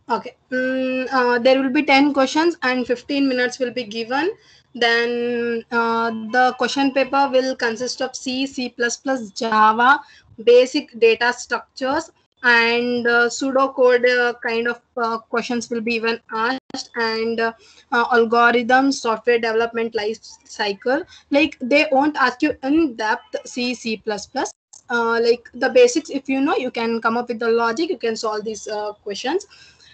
Okay. There will be 10 questions and 15 minutes will be given. Then the question paper will consist of C, C++, Java, basic data structures, and pseudocode kind of questions will be even asked, and algorithms, software development life cycle. Like they won't ask you in depth C, C++. Like the basics, if you know, you can come up with the logic, you can solve these questions.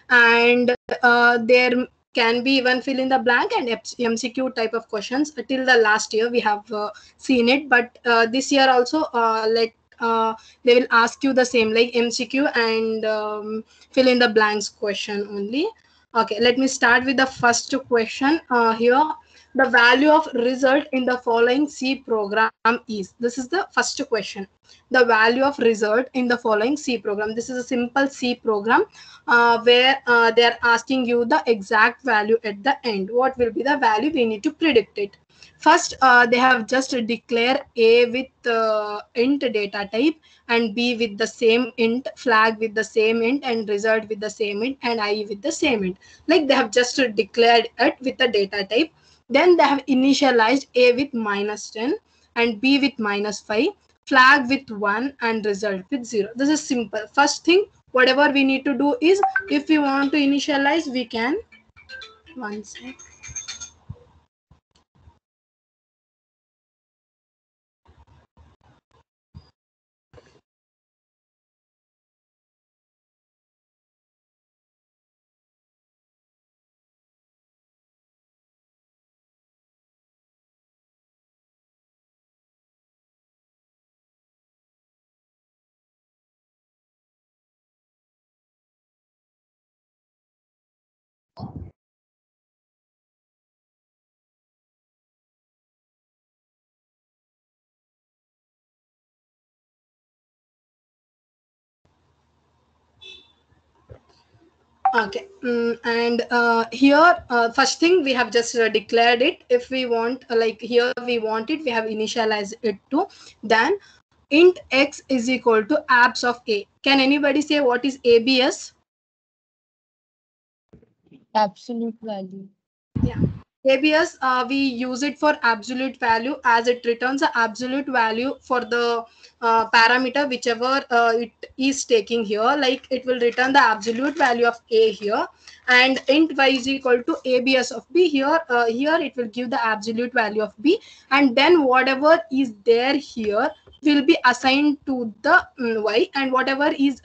And there can be even fill in the blank and MCQ type of questions. Till the last year we have seen it, but this year also they will ask you the same, like MCQ and fill in the blanks question only. Okay, let me start with the first question. Here, the value of result in the following C program is. This is the first question. The value of result in the following C program. This is a simple C program where they are asking you the exact value at the end. What will be the value? We need to predict it. First, they have just declare A with int data type, and B with the same int, flag with the same int, and result with the same int, and I with the same int. Like they have just declared it with the data type. Then they have initialized A with -10 and B with -5, flag with 1, and result with 0. This is simple. First thing, whatever we need to do is, if we want to initialize, we can. One sec. Okay. And here, first thing, we have just declared it. If we want, like here we want it, we have initialized it to. Then int x is equal to abs of A. Can anybody say what is ABS? Absolute value. Yeah. ABS, we use it for absolute value, as it returns the absolute value for the parameter whichever it is taking here. Like it will return the absolute value of A here, and int y is equal to ABS of B here. Here it will give the absolute value of B, and then whatever is there here will be assigned to the y, and whatever is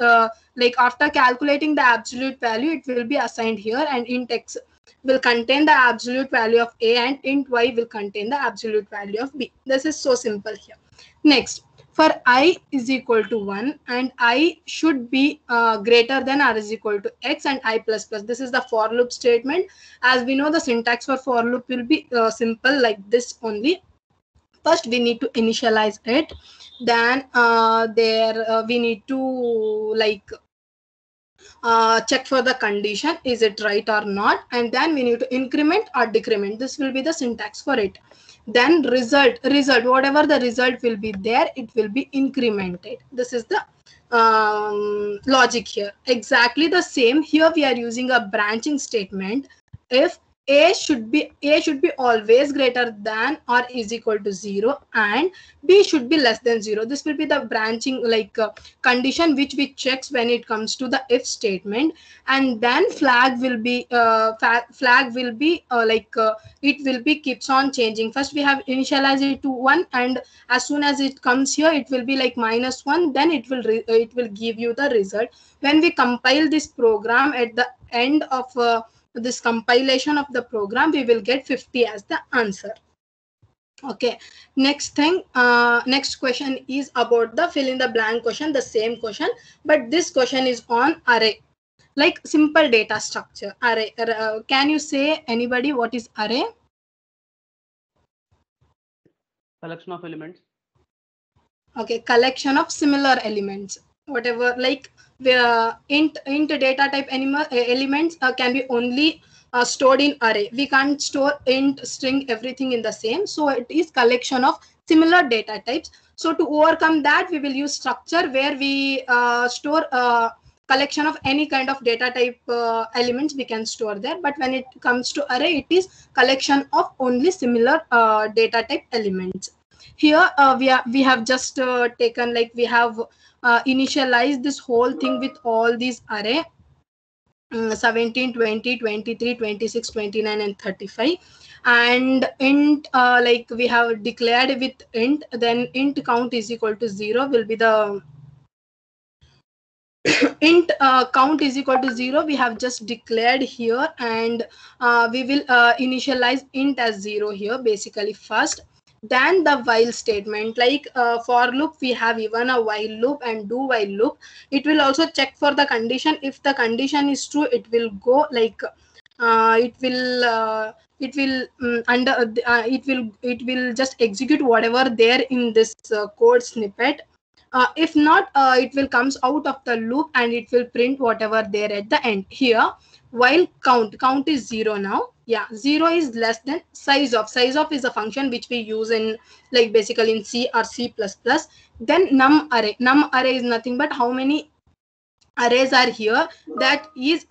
like after calculating the absolute value, it will be assigned here, and int x will contain the absolute value of A, and int y will contain the absolute value of B. This is so simple here. Next, for I is equal to 1 and I should be greater than or is equal to x and I plus plus. This is the for loop statement. As we know, the syntax for loop will be simple like this only. First, we need to initialize it. Then we need to like check for the condition, is it right or not, and then we need to increment or decrement. This will be the syntax for it. Then result, whatever the result will be there, it will be incremented. This is the logic here. Exactly the same here, we are using a branching statement. If a should be always greater than or is equal to 0, and b should be less than 0. This will be the branching condition which we checks when it comes to the if statement. And then flag will be it will be keeps on changing. First we have initialized it to 1, and as soon as it comes here, it will be like -1. Then it will give you the result. When we compile this program, at the end of this compilation of the program, we will get 50 as the answer. Okay, next question is about the fill in the blank question, the same question, but this question is on array, like simple data structure. Array, can you say anybody what is array? Collection of elements. Okay, collection of similar elements, whatever, like int data type elements can be only stored in array. We can't store int string everything in the same, so it is collection of similar data types. So to overcome that, we will use structure where we store collection of any kind of data type elements we can store there. But when it comes to array, it is collection of only similar data type elements. Here we have just taken, like, we have initialized this whole thing with all these array 17, 20, 23, 26, 29, and 35. And int, like, we have declared with int, then int count is equal to 0 will be the int count is equal to 0 we have just declared here. And we will initialize int as 0 here basically first. Then the while statement, like for loop, we have even a while loop and do while loop. It will also check for the condition. If the condition is true, it will go like it will just execute whatever there in this code snippet. If not, it will comes out of the loop and it will print whatever there at the end. Here, while count is 0 now. Yeah, 0 is less than size of is a function which we use in, like, basically in C or C++. Then num array is nothing but how many arrays are here. That is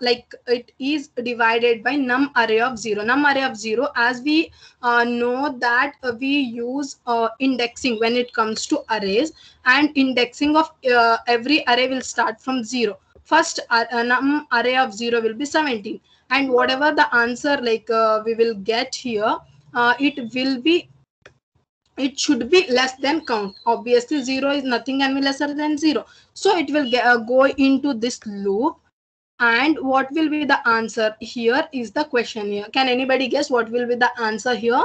like, it is divided by num array of 0. Num array of 0, as we know that we use indexing when it comes to arrays, and indexing of every array will start from 0. First num array of 0 will be 17, and whatever the answer, like, we will get here, it should be less than count. Obviously 0 is nothing can be lesser than 0, so it will go into this loop. And what will be the answer here is the question here. Can anybody guess what will be the answer here?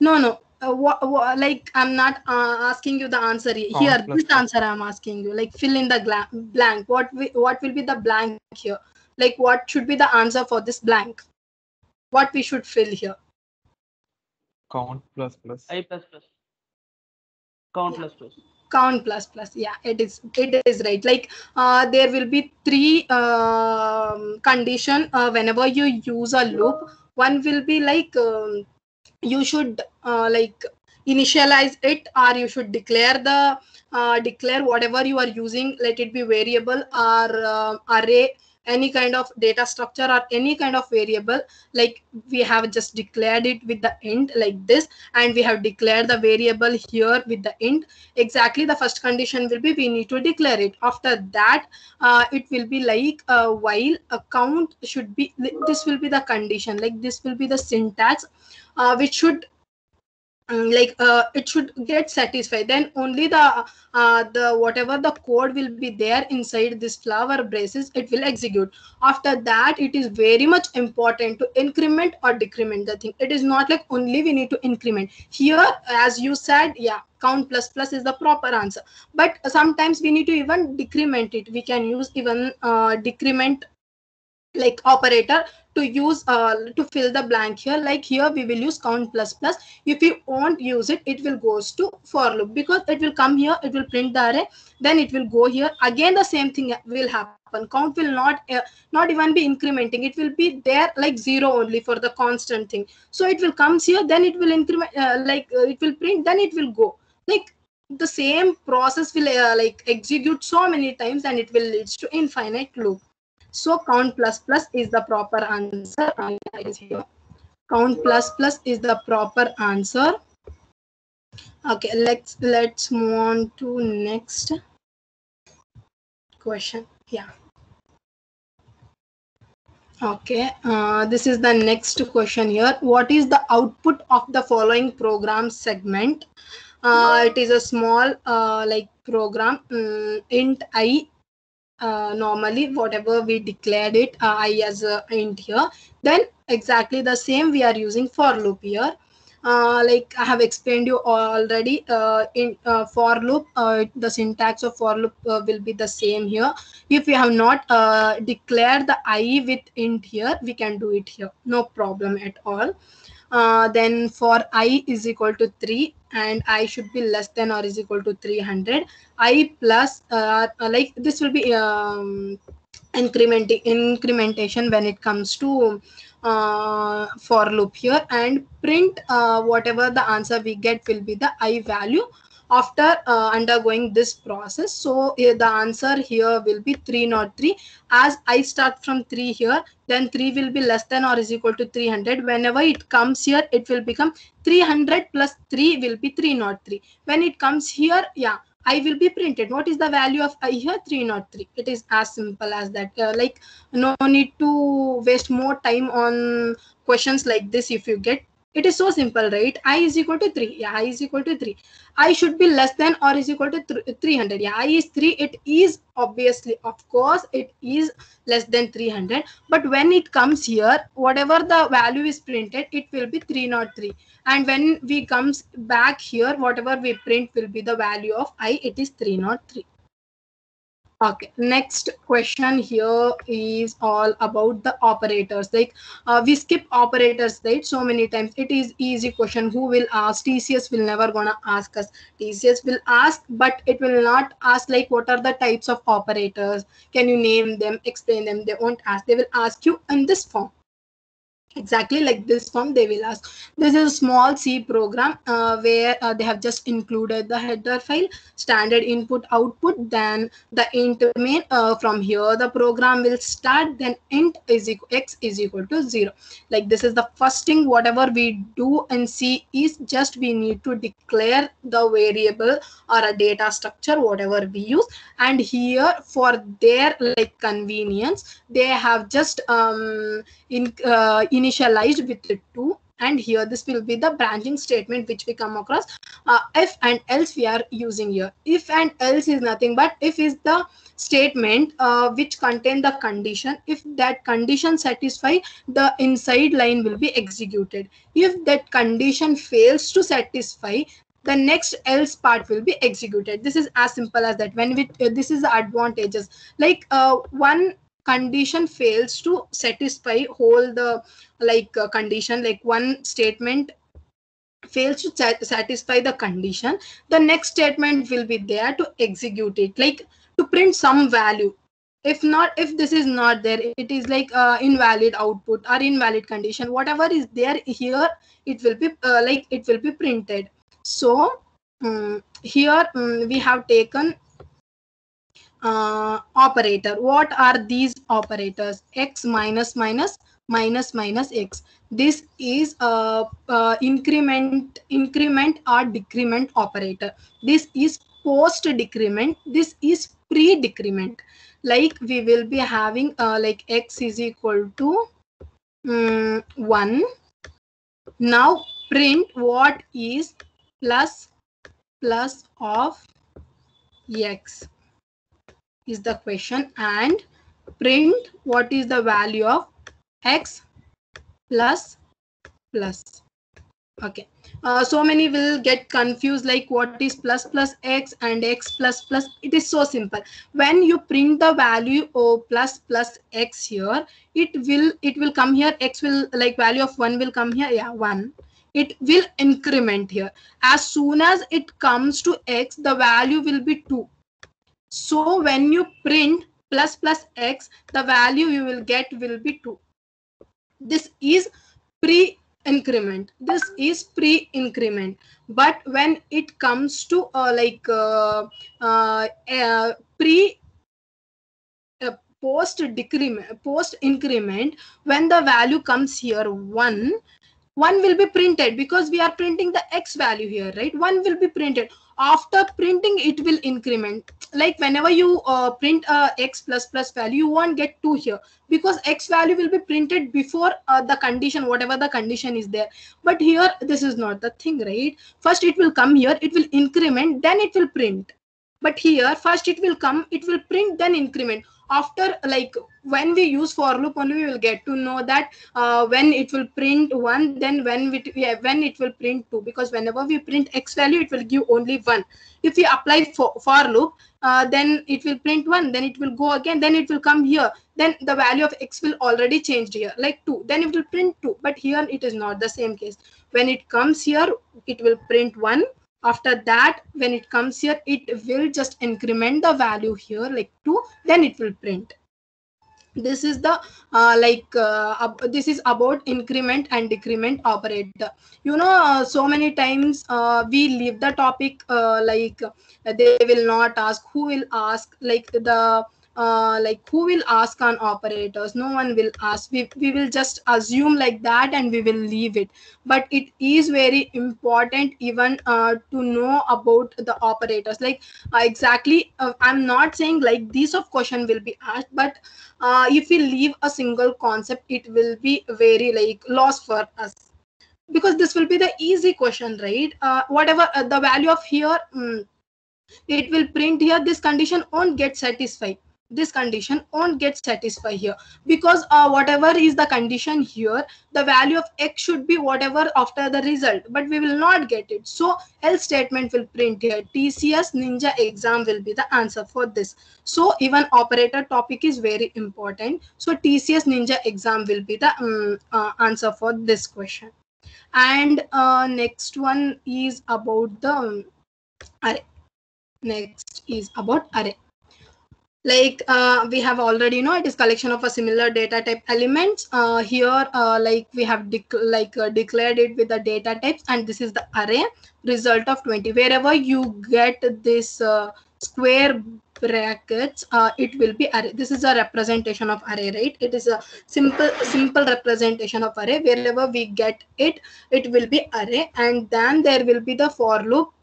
No, like, I'm not asking you the answer here. This answer I'm asking you, like, fill in the blank. What will be the blank here? Like, what should be the answer for this blank? What we should fill here? Count plus plus. I plus plus. Count plus plus. Count plus plus. Yeah, it is right. Like, there will be 3 condition whenever you use a loop. One will be like, you should like, initialize it, or you should declare whatever you are using, let it be variable or array, any kind of data structure or any kind of variable. Like, we have just declared it with the int like this, and we have declared the variable here with the int. Exactly, the first condition will be we need to declare it. After that, it will be like, while a count should be, this will be the condition, like, this will be the syntax which should like, it should get satisfied. Then only the whatever the code will be there inside this flower braces, it will execute. After that, it is very much important to increment or decrement the thing. It is not like only we need to increment here, as you said. Yeah, count plus plus is the proper answer, but sometimes we need to even decrement it. We can use even decrement, like, operator to use to fill the blank here. Like, here we will use count plus plus. If you won't use it, it will goes to for loop, because it will come here, it will print the array, then it will go here again, the same thing will happen. Count will not even be incrementing, it will be there like 0 only for the constant thing. So it will comes here, then it will increment, it will print, then it will go. Like, the same process will like, execute so many times, and it will leads to infinite loop. So count plus plus is the proper answer. Count plus plus is the proper answer. Okay, let's move on to next question. Yeah. Okay, this is the next question here. What is the output of the following program segment? It is a small like program, int I. Normally whatever we declared it, I as a int here, then exactly the same we are using for loop here. Like, I have explained you already, in for loop, the syntax of for loop will be the same here. If we have not declared the I with int here, we can do it here, no problem at all. Then for I is equal to 3 and I should be less than or is equal to 300, I plus like this will be incrementation when it comes to for loop here, and print whatever the answer we get will be the I value after undergoing this process. So the answer here will be 303. As I start from 3 here, then 3 will be less than or is equal to 300. Whenever it comes here, it will become 300 plus 3 will be 303. When it comes here, yeah, I will be printed. What is the value of I here? 303. It is as simple as that. Like no need to waste more time on questions like this. If you get, it is so simple, right? I is equal to 3. Yeah, I is equal to 3. I should be less than or is equal to 300. Yeah, I is 3. It is obviously, of course, it is less than 300. But when it comes here, whatever the value is printed, it will be 303. And when we comes back here, whatever we print will be the value of I. It is 303. Okay, next question here is all about the operators. Like we skip operators, right? So many times. It is easy question. Who will ask? TCS will never gonna ask us. TCS will ask, but it will not ask like what are the types of operators. Can you name them? Explain them. They won't ask. They will ask you in this form. Exactly like this form they will ask. This is a small C program where they have just included the header file, standard input output, then the int main. From here the program will start, then int is equal x is equal to 0. Like this is the first thing whatever we do in C is just we need to declare the variable or a data structure whatever we use, and here for their like convenience they have just initialized with the 2, and here this will be the branching statement which we come across. If and else we are using here. If and else is nothing but if is the statement which contain the condition. If that condition satisfy, the inside line will be executed. If that condition fails to satisfy, the next else part will be executed. This is as simple as that. When we this is the advantages. Like one condition fails to satisfy whole the like condition, like one statement fails to satisfy the condition, the next statement will be there to execute it, like to print some value. If not, if this is not there, it is like invalid output or invalid condition, whatever is there here, it will be like it will be printed. So here we have taken operator. What are these operators? X minus minus minus minus x. This is increment or decrement operator. This is post decrement. This is pre decrement. Like we will be having like x is equal to 1. Now print what is plus plus of x is the question, and print what is the value of x plus plus. Okay, so many will get confused like what is plus plus x and x plus plus. It is so simple. When you print the value of plus plus x here, it will come here. X will like value of 1 will come here. Yeah, 1. It will increment here. As soon as it comes to x, the value will be 2. So when you print plus plus x, the value you will get will be 2. This is pre-increment. This is pre-increment. But when it comes to post decrement, post increment, when the value comes here 1 will be printed because we are printing the x value here, right? 1 will be printed. After printing, it will increment. Like whenever you print x plus plus value, you won't get 2 here because x value will be printed before the condition, whatever the condition is there. But here, this is not the thing, right? First, it will come here, it will increment, then it will print. But here first it will come, it will print, then increment. After, like, when we use for loop only, we will get to know that when it will print 1, then when it will print 2, because whenever we print x value, it will give only 1. If we apply for loop, then it will print 1, then it will go again, then it will come here, then the value of x will already changed here, like 2, then it will print 2. But here it is not the same case. When it comes here, it will print 1. After that, when it comes here, it will just increment the value here, like 2, then it will print. This is the this is about increment and decrement operator. So many times we leave the topic, they will not ask, who will ask, who will ask on operators? No one will ask. We will just assume like that and we will leave it. But it is very important even to know about the operators, like exactly. I'm not saying like these of question will be asked, but if we leave a single concept, it will be very like lost for us, because this will be the easy question, right? Whatever the value of here, it will print here, this condition won't get satisfied. This condition won't get satisfied here, because whatever is the condition here, the value of x should be whatever after the result, but we will not get it. So else statement will print here. TCS Ninja exam will be the answer for this. So even operator topic is very important. So TCS Ninja exam will be the answer for this question. And next one is about the array. Next is about array. Like we have already know, it is collection of a similar data type elements. Here like we have declared it with the data types, and this is the array result of 20. Wherever you get this square brackets, it will be array. This is a representation of array, right? It is a simple representation of array. Wherever we get it, it will be array. And then there will be the for loop.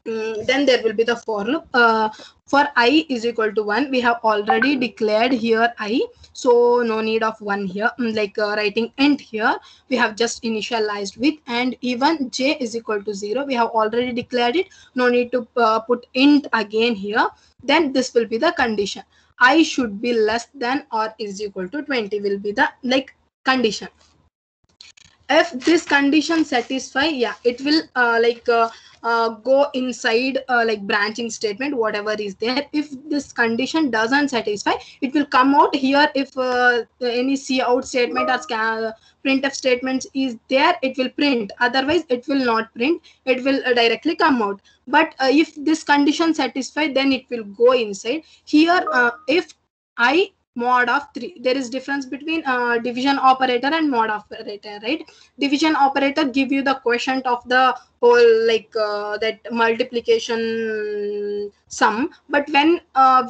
Then there will be the for loop. For I is equal to 1, we have already declared here I, so no need of 1 here. Writing int here, we have just initialized with. And even j is equal to 0, we have already declared it, no need to put int again here. Then this will be the condition. I should be less than or is equal to 20 will be the condition. If this condition satisfy, yeah, it will go inside branching statement, whatever is there. If this condition doesn't satisfy, it will come out here. If any cout statement or printf statements is there, it will print. Otherwise it will not print, it will directly come out. But if this condition satisfied, then it will go inside here. If I mod of 3, there is difference between division operator and mod operator, right? Division operator give you the quotient of the whole, that multiplication sum. But when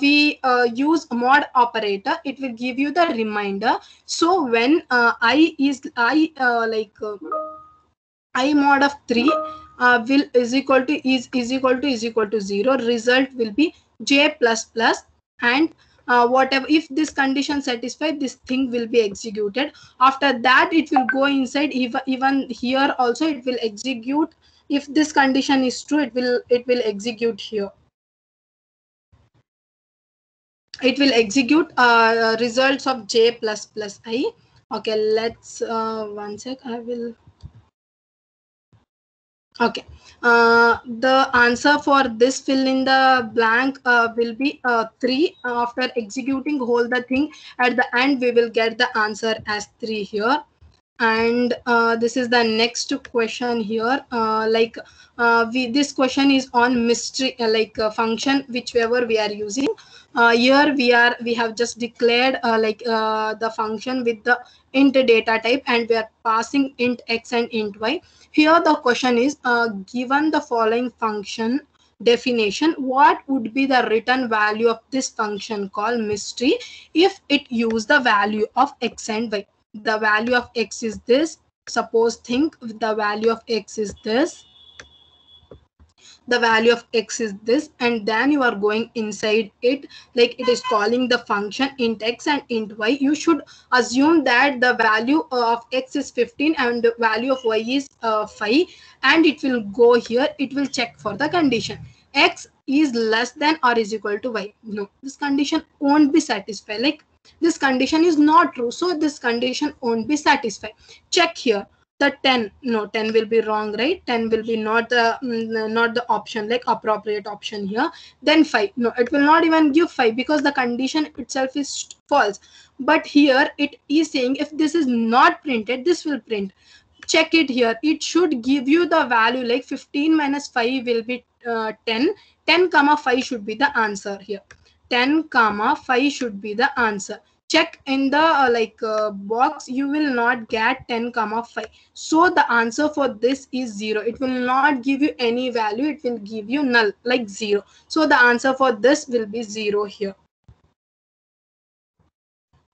we use mod operator, it will give you the remainder. So when I mod of 3 will is equal to 0, result will be j plus plus. And whatever, if this condition satisfied, this thing will be executed. After that, it will go inside. Even here also it will execute. If this condition is true, it will execute here. It will execute results of j plus plus I. Okay, let's one sec. I will. Okay, the answer for this fill in the blank will be 3. After executing whole the thing, at the end we will get the answer as 3 here. And this is the next question here. This question is on mystery, function whichever we are using. Here we have just declared the function with the int data type, and we are passing int x and int y. Here the question is, given the following function definition, what would be the return value of this function called mystery if it use the value of x and y? The value of x is this. Suppose think the value of x is this. The value of x is this, and then you are going inside it, like it is calling the function int x and int y. You should assume that the value of x is 15 and the value of y is 5, and it will go here. It will check for the condition. X is less than or is equal to y. No, this condition won't be satisfied. Like this condition is not true, so this condition won't be satisfied. Check here. The 10, no, 10 will be wrong, right? 10 will be not the option, like appropriate option here. Then 5, no, it will not even give 5 because the condition itself is false. But here it is saying if this is not printed, this will print. Check it here. It should give you the value like 15 minus 5 will be 10. 10 comma 5 should be the answer here. 10 comma 5 should be the answer. Check in the box, you will not get 10 comma 5. So the answer for this is 0. It will not give you any value. It will give you null, like 0. So the answer for this will be 0 here.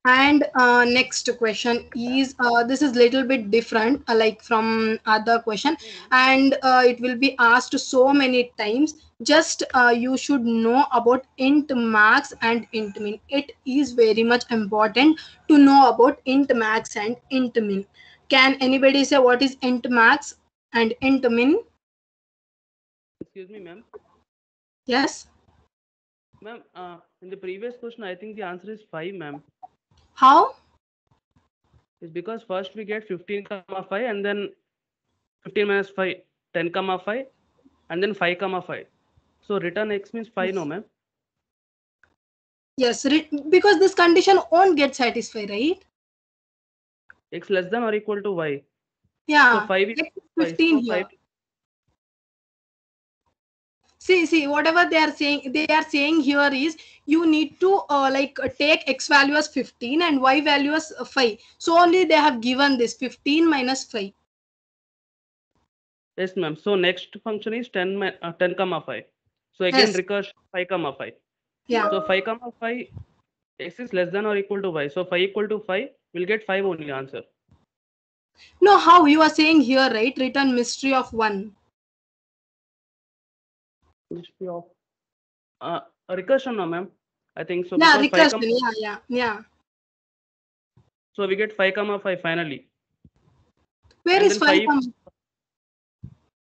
And next question is this is little bit different like from other question, and it will be asked so many times. Just you should know about int max and int min. It is very much important to know about int max and int min. Can anybody say what is int max and int min? Excuse me, ma'am. Yes. Ma'am, in the previous question, I think the answer is 5, ma'am. How? It's because first we get 15 comma 5 and then 15 minus 5, 10 comma 5 and then 5 comma 5. So return x means 5, no, ma'am? Yes, because this condition won't get satisfied, right? X less than or equal to y. Yeah. So 5 is 15 5. So here. 5. See, whatever they are saying here is you need to take x value as 15 and y value as 5. So only they have given this 15 minus 5. Yes, ma'am. So next function is 10 comma 5. So again, Yes. recursion 5 comma 5. Yeah. So 5 comma 5, x is less than or equal to y. So 5 equal to 5, we'll get 5 only answer. No, how you are saying here, right? Return mystery of 1. Mystery of recursion, no, ma'am. I think so. Yeah, Because 5 recursion. comma, Yeah. so we get 5 comma 5 finally. Where And is then 5 5 comma?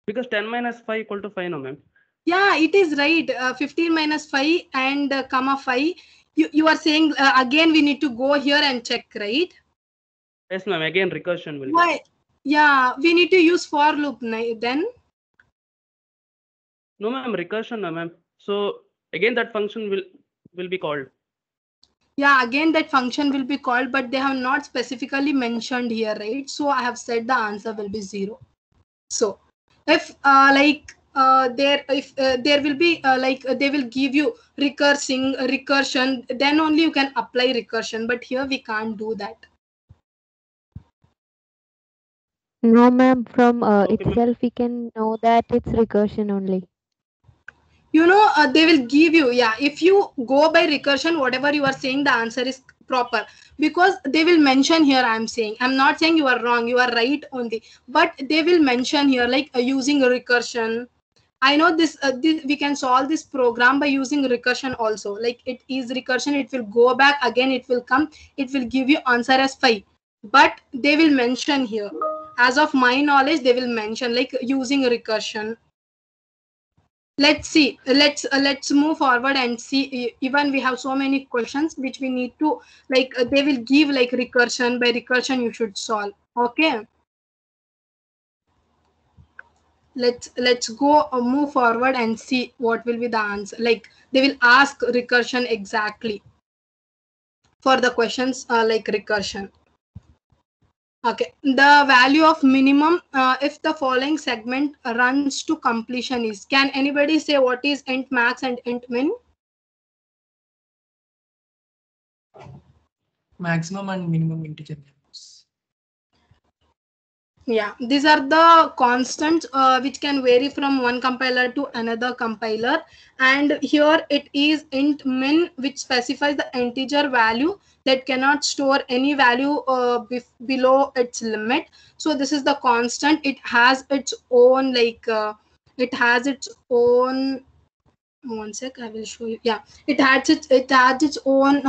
because 10 minus 5 equal to 5, no, ma'am. Yeah, it is right. 15 minus 5 and comma 5. You are saying again we need to go here and check, right? Yes, ma'am. Again, recursion will Why? get. Yeah, we need to use for loop then. No, ma'am. Recursion, no, ma'am. So again, that function will be called. Yeah, again that function will be called, but they have not specifically mentioned here, right? So I have said the answer will be 0. So if there will be they will give you recursion, then only you can apply recursion. But here we can't do that. No, ma'am. From Okay, ma'am. itself, we can know that it's recursion only. They will give you, yeah, if you go by recursion, whatever you are saying, the answer is proper, because they will mention here. I'm not saying you are wrong, you are right only, but they will mention here like using a recursion. I know this, we can solve this program by using recursion also. Like it is recursion, it will go back again, it will come, it will give you answer as 5. But they will mention here, as of my knowledge, they will mention like using recursion. Let's see, let's move forward and see. Even we have so many questions which we need to they will give like recursion, by recursion you should solve. Okay, let's go move forward and see what will be the answer. Like they will ask recursion exactly for the questions like recursion. Okay, the value of minimum if the following segment runs to completion is. Can anybody say what is int max and int min? Maximum and minimum integer values. Yeah, these are the constants which can vary from one compiler to another compiler. And here it is int min, which specifies the integer value that cannot store any value below its limit. So this is the constant. It has its own it has its own. One sec, I will show you. Yeah, it has its own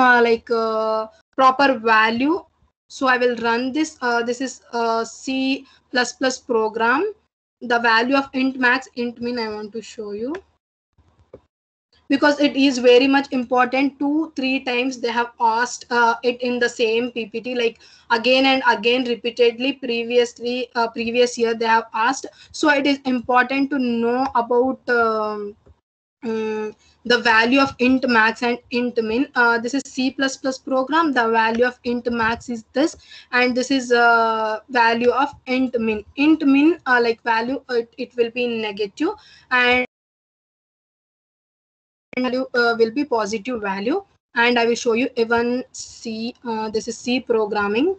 proper value. So I will run this. This is a C++ program. The value of int max, int min, I want to show you. because it is very much important. 2-3 times they have asked it in the same PPT, like again and again repeatedly. Previous year they have asked, so it is important to know about the value of int max and int min. This is C++ program. The value of int max is this, and this is value of int min. Int min, like value, it will be negative, and value will be positive value. And I will show you even C. This is C programming.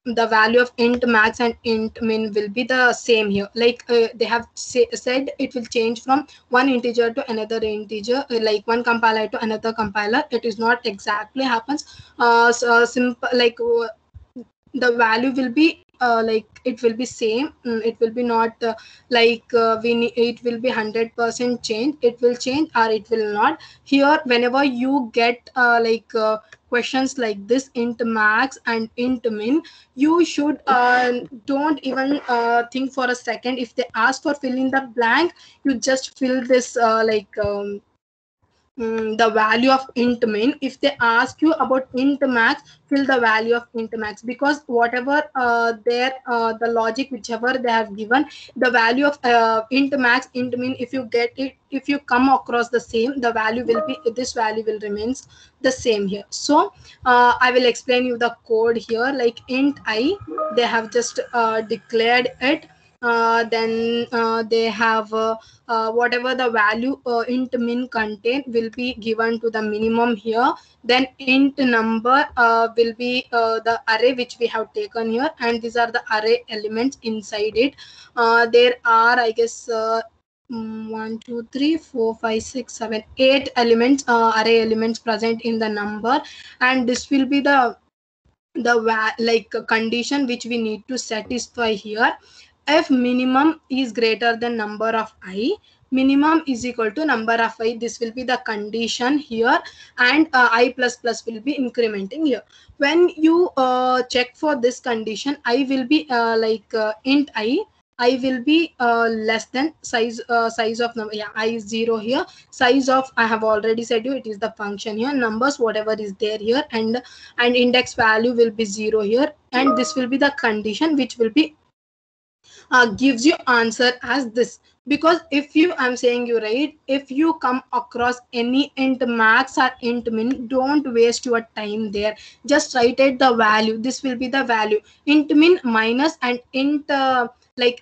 The value of int max and int min will be the same here. Like they have said it will change from one integer to another integer, like one compiler to another compiler. It is not exactly happens. So simple, like the value will be like it will be same. It will be not it will be 100% change. It will change or it will not. Here whenever you get questions like this, int max and int min, you should don't even think for a second. If they ask for fill in the blank, you just fill this the value of int min. If they ask you about int max, fill the value of int max, because whatever the logic whichever they have given, the value of int max, int min, if you get it, if you come across the same, the value will be, this value will remains the same here. So I will explain you the code here. Like int I, they have just declared it. Then they have whatever the value int min contain will be given to the minimum here. Then int number will be the array which we have taken here, and these are the array elements inside it. There are, I guess, 1 2 3 4 5 6 7 8 elements, array elements present in the number, and this will be the condition which we need to satisfy here. If minimum is greater than number of I, minimum is equal to number of I, this will be the condition here, and I plus plus will be incrementing here. When you check for this condition, I will be int I will be less than size of number. Yeah, I is 0 here. Size of, I have already said you, it is the function here. Numbers whatever is there here, and index value will be 0 here, and this will be the condition which will be gives you answer as this. Because if you, I'm saying you, right, if you come across any int max or int min, don't waste your time there. Just write it the value. This will be the value. Int min minus and int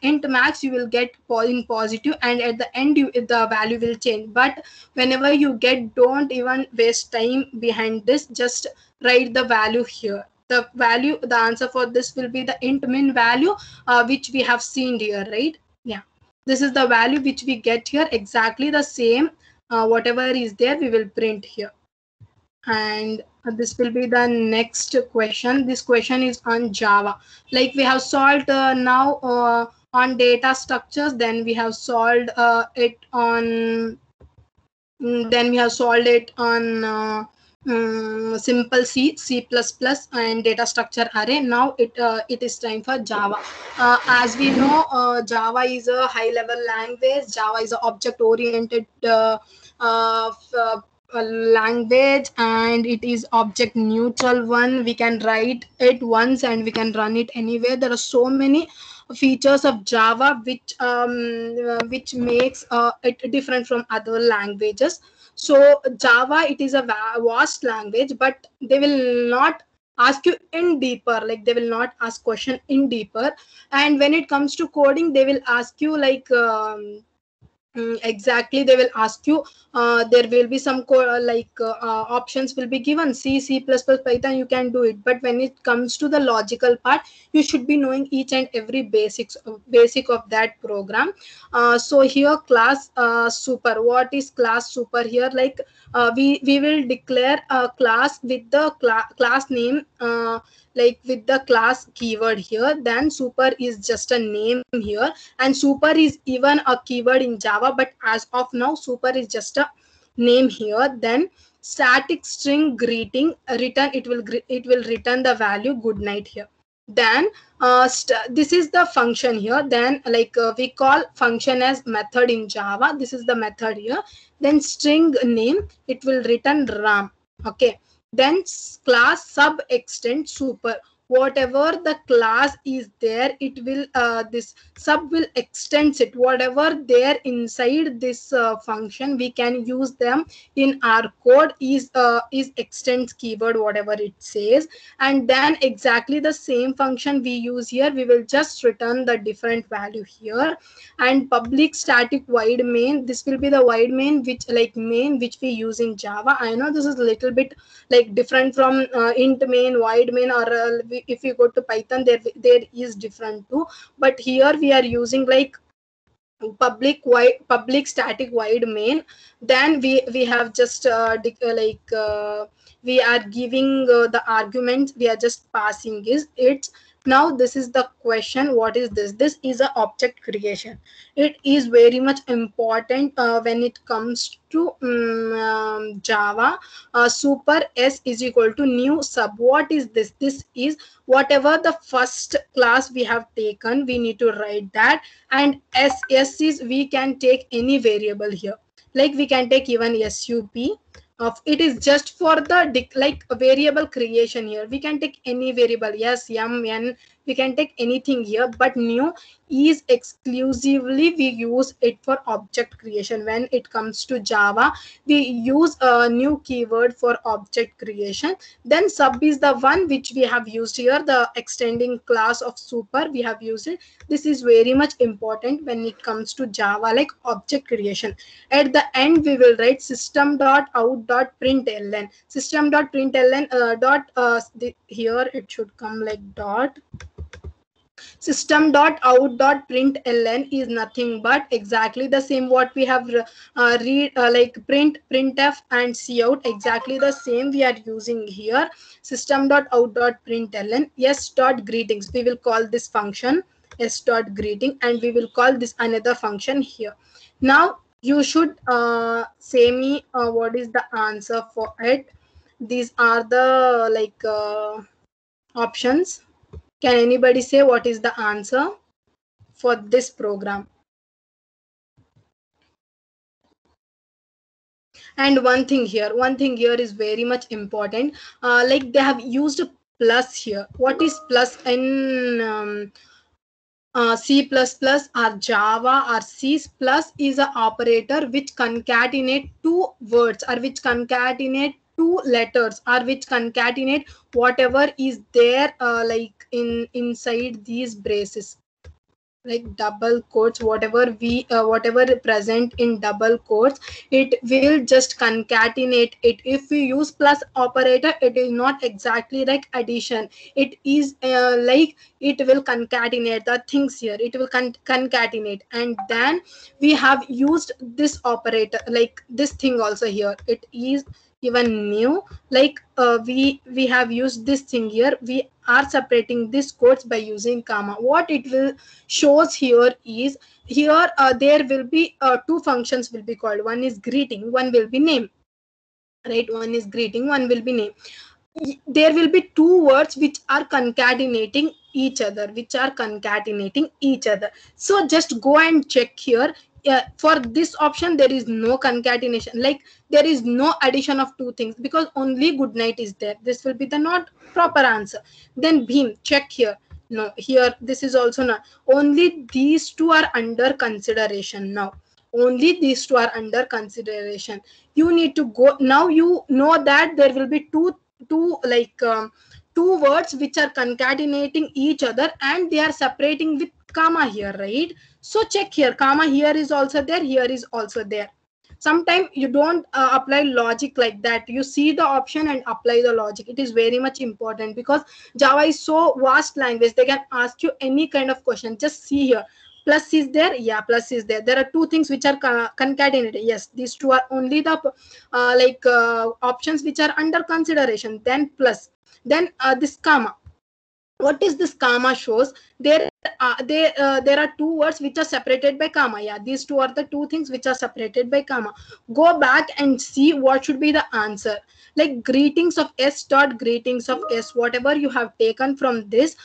int max, you will get in positive, and at the end the value will change. But whenever you get, don't even waste time behind this. Just write the value here. The value, the answer for this will be the int min value, which we have seen here, right? Yeah, this is the value which we get here, exactly the same. Whatever is there, we will print here. And this will be the next question. This question is on Java. Like we have solved now on data structures, then we have solved it on then we have solved it on simple C++, and data structure array. Now it is time for Java. As we know, Java is a high level language. Java is an object oriented language, and it is object neutral one. We can write it once and we can run it anywhere. There are so many features of Java which makes it different from other languages. So Java, it is a vast language, but they will not ask you in deeper, like they will not ask question in deeper. And when it comes to coding, they will ask you exactly, they will ask you there will be some options will be given, C++, Python, you can do it. But when it comes to the logical part, you should be knowing each and every basic of that program. So here class super, what is class super here? Like we will declare a class with the class name, like with the class keyword here. Then super is just a name here, and super is even a keyword in Java, but as of now super is just a name here. Then static string greeting return, it will return the value good night here. Then this is the function here. Then we call function as method in Java. This is the method here. Then string name, it will return ram. Okay. Then class sub extend super, whatever the class is there, it will this sub will extends it, whatever there inside this function, we can use them in our code is extends keyword, whatever it says. And then exactly the same function we use here, we will just return the different value here. And public static void main, this will be the void main which main which we use in Java. I know this is a little bit different from int main, void main, or if you go to Python, there is different too. But here we are using public static void main. Then we have just we are giving the arguments, we are just passing is it. Now this is the question, what is this? This is a object creation. It is very much important when it comes to Java. Super s is equal to new sub. What is this? This is whatever the first class we have taken, we need to write that. And s is we can take any variable here, like we can take even sup of it is just for the a variable creation. Here we can take any variable, yes, m, n, we can take anything here. But new is exclusively we use it for object creation. When it comes to Java, we use a new keyword for object creation. Then sub is the one which we have used here, the extending class of super we have used it. This is very much important when it comes to Java, like object creation. At the end we will write system.out.println. System.println here it should come like dot. System.out.println is nothing but exactly the same what we have printf and cout, exactly the same we are using here. System.out.println s.greetings, we will call this function s.greeting, and we will call this another function here. Now you should say me what is the answer for it. These are the options. Can anybody say what is the answer for this program? And one thing here is very much important. They have used plus here. What is plus in C++ or Java or C++ is an operator which concatenate two words, or which concatenate two letters, or which concatenate whatever is there inside these braces, like double quotes, whatever present in double quotes, it will just concatenate it. If we use plus operator, it is not exactly like addition, it is it will concatenate the things here, it will concatenate. And then we have used this operator, like this thing also here, it is even new, we have used this thing here. We are separating this quotes by using comma. What it will shows here is, here there will be two functions will be called. One is greeting, one will be name, right? One is greeting, one will be name. There will be two words which are concatenating each other, so just go and check here. For this option there is no concatenation, like there is no addition of two things, because only good night is there. This will be the not proper answer. Then Bhim, check here. No, here this is also not. Only these two are under consideration now. Only these two are under consideration. You need to go now. You know that there will be two words which are concatenating each other, and they are separating with comma here, right? So check here, comma here is also there, here is also there. Sometimes you don't apply logic like that. You see the option and apply the logic. It is very much important, because Java is so vast language, they can ask you any kind of question. Just see here, plus is there, yeah, plus is there. There are two things which are concatenated, yes, these two are only the options which are under consideration. Then plus, then this comma. What is this comma shows? There there are two words which are separated by comma. Yeah, these two are the two things which are separated by comma. Go back and see what should be the answer. Like greetings of S dot greetings of S, whatever you have taken from this,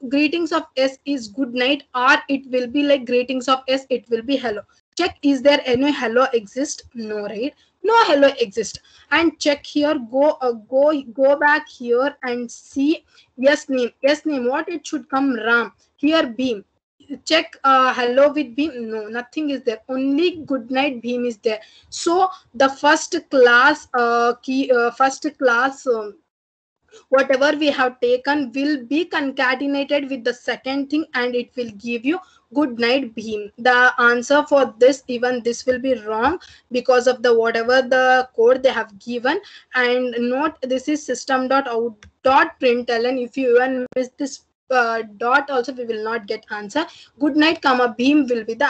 greetings of S is good night, or it will be like greetings of S, it will be hello. Check, is there any hello exist? No, right? No hello exist. And check here, go back here and see yes name. Yes name, what it should come? Ram. Here beam. Check hello with beam. No, nothing is there. Only good night beam is there. So the first class first class whatever we have taken will be concatenated with the second thing, and it will give you good night beam. The answer for this, even this will be wrong because of the whatever the code they have given. And note, this is system.out.println. If you even miss this dot also, we will not get answer. Good night comma beam will be the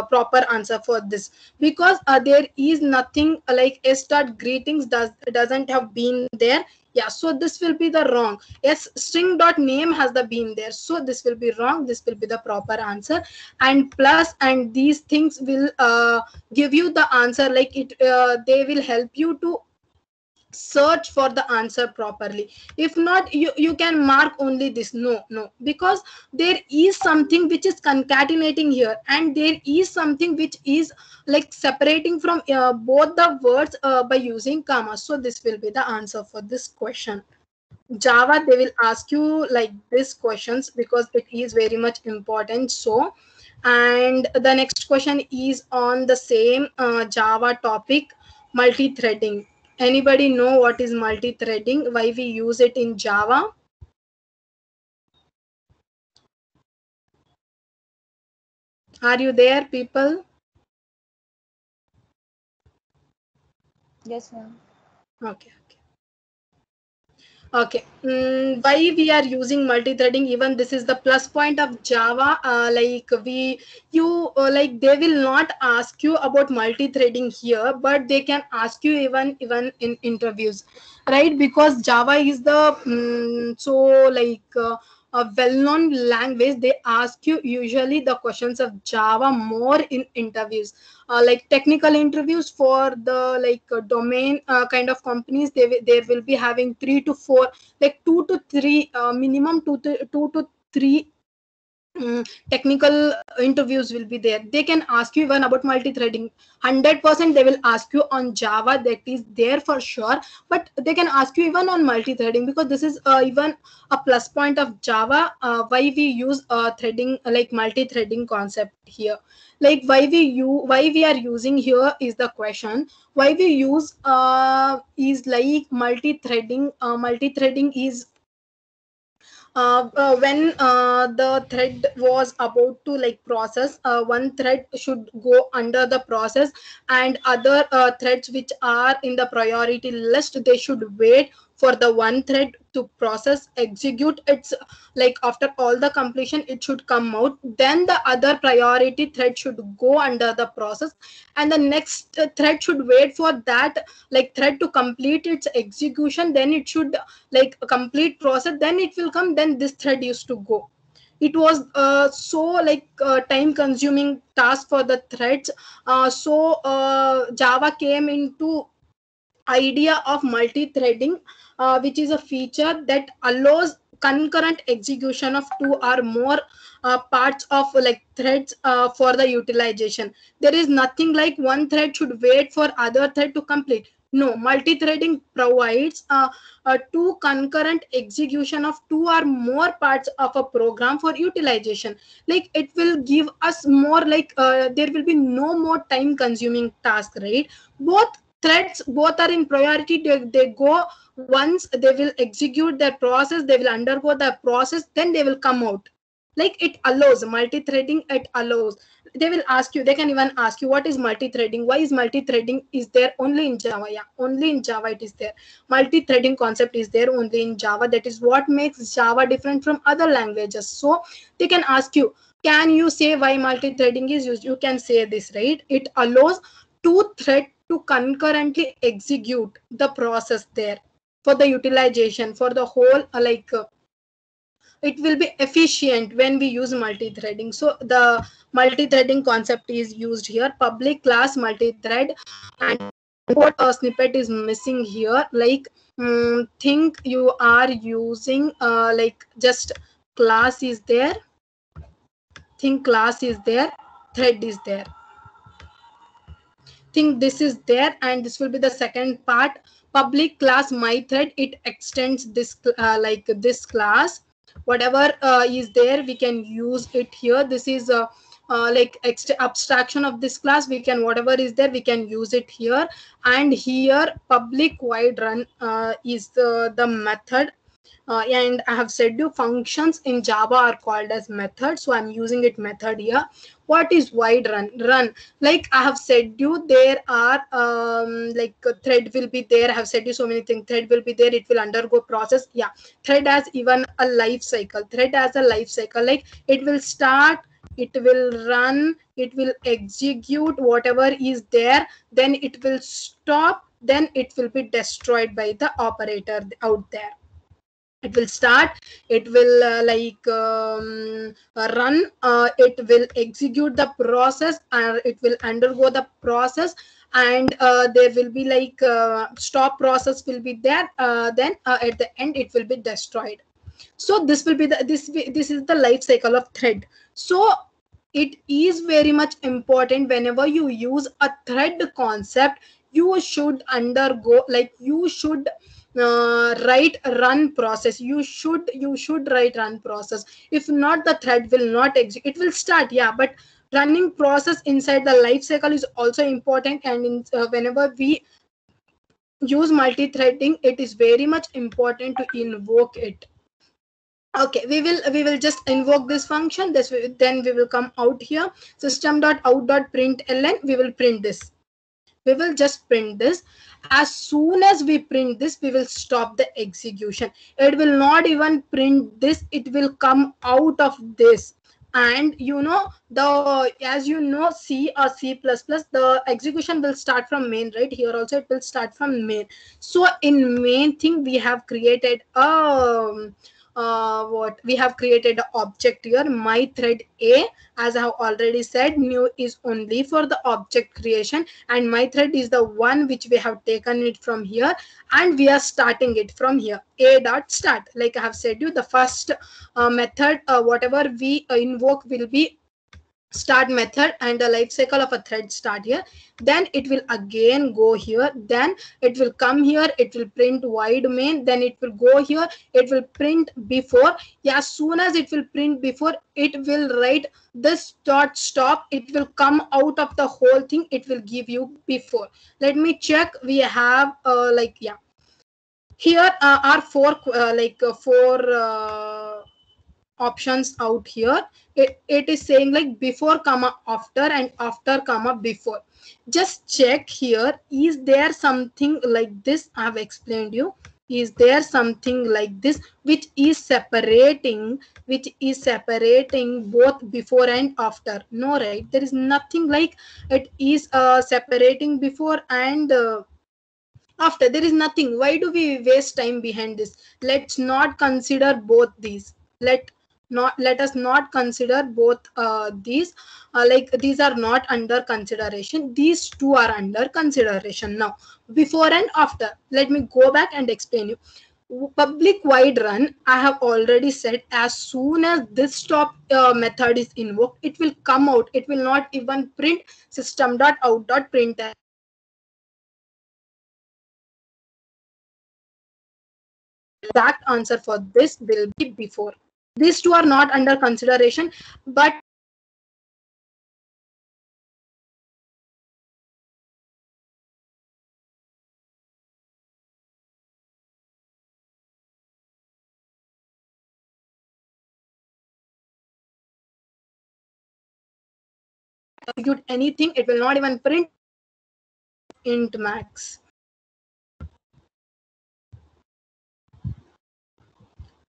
proper answer for this, because there is nothing like s dot greetings doesn't have beam there. Yeah, so this will be the wrong. Yes, string dot name has the beam there, so this will be wrong. This will be the proper answer. And plus, and these things will give you the answer, like it they will help you to search for the answer properly. If not, you can mark only this. No, because there is something which is concatenating here, and there is something which is like separating from both the words by using comma. So this will be the answer for this question. Java, they will ask you like these questions because it is very much important. So, and the next question is on the same Java topic, multi-threading. Anybody know what is multi-threading? Why we use it in Java? Are you there, people? Yes, ma'am. Okay. Why we are using multi-threading? Even this is the plus point of Java. Like they will not ask you about multi-threading here, but they can ask you even in interviews, right? Because Java is the a well-known language. They ask you usually the questions of Java more in interviews, like technical interviews for the domain kind of companies. They will be having 3 to 4, like 2 to 3 minimum, 2 to 3 technical interviews will be there. They can ask you even about multi-threading. 100% they will ask you on Java, that is there for sure. But they can ask you even on multi-threading, because this is even a plus point of Java. Why we use threading, like multi-threading concept here. Like why we are using here is the question. Why we use is like multi-threading. Multi-threading is when the thread was about to like process, one thread should go under the process, and other threads which are in the priority list, they should wait for the one thread to process, execute its, like after all the completion it should come out, then the other priority thread should go under the process, and the next thread should wait for that like thread to complete its execution, then it should like a complete process, then it will come, then this thread used to go. It was so like time consuming task for the threads. Java came into idea of multi-threading, which is a feature that allows concurrent execution of 2 or more parts of like threads for the utilization. There is nothing like one thread should wait for other thread to complete. No, multi-threading provides two concurrent execution of 2 or more parts of a program for utilization. Like it will give us more like there will be no more time consuming task, right? Both threads, both are in priority. They go once, they will execute their process, they will undergo the process, then they will come out. Like it allows multi-threading, it allows. They will ask you, they can even ask you what is multi-threading, why is multi-threading is there only in Java. Yeah, only in Java it is there. Multi-threading concept is there only in Java. That is what makes Java different from other languages. So they can ask you, can you say why multi-threading is used? You can say this, right? It allows two threads to concurrently execute the process there for the utilization, for the whole it will be efficient when we use multi-threading. So the multi-threading concept is used here. Public class multi-thread, and what a snippet is missing here, like think you are using like just class is there, think class is there, thread is there, think this is there, and this will be the second part. Public class my thread, it extends this like this class, whatever is there we can use it here. This is a like abstraction of this class, we can whatever is there we can use it here. And here public void run is the method, and I have said you functions in Java are called as method, so I'm using it method here. What is void run? Like I have said you, there are like a thread will be there. I have said you so many things. Thread will be there, it will undergo process. Yeah, thread has even a life cycle. Thread has a life cycle, like it will start, it will run, it will execute whatever is there, then it will stop, then it will be destroyed by the operator out there. It will start, it will run, it will execute the process, it will undergo the process, and there will be like stop process will be there, then at the end it will be destroyed. So this will be the this is the life cycle of thread. So it is very much important whenever you use a thread concept, you should undergo, like you should write run process. You should write run process. If not, the thread will not exit, it will start, yeah, but running process inside the life cycle is also important. And whenever we use multi-threading, it is very much important to invoke it. Okay, we will just invoke this function. Then we will come out here, system.out.println, we will print this, we will just print this. As soon as we print this, we will stop the execution. It will not even print this, it will come out of this. And you know, the as you know, C or C++, the execution will start from main, right? Here also it will start from main. So in main thing we have created what we have created an object here, my thread A. As I have already said, new is only for the object creation, and my thread is the one which we have taken it from here, and we are starting it from here, a dot start. Like I have said you, the first method whatever we invoke will be start method, and the life cycle of a thread start here. Then it will again go here, then it will come here, it will print void main, then it will go here, it will print before. Yeah, as soon as it will print before, it will write this dot stop, it will come out of the whole thing, it will give you before. Let me check, we have like yeah, here are four options out here. It is saying like before comma after and after comma before. Just check here, is there something like this? I have explained you, is there something like this which is separating both before and after? No, right? There is nothing like it is separating before and after. There is nothing. Why do we waste time behind this? Let's not consider both these. Let us not consider both these, like these are not under consideration, these two are under consideration. Now before and after, let me go back and explain you. Public void run, I have already said, as soon as this stop method is invoked, it will come out, it will not even print system.out.println. Exact answer for this will be before. These two are not under consideration, but execute anything, it will not even print int max.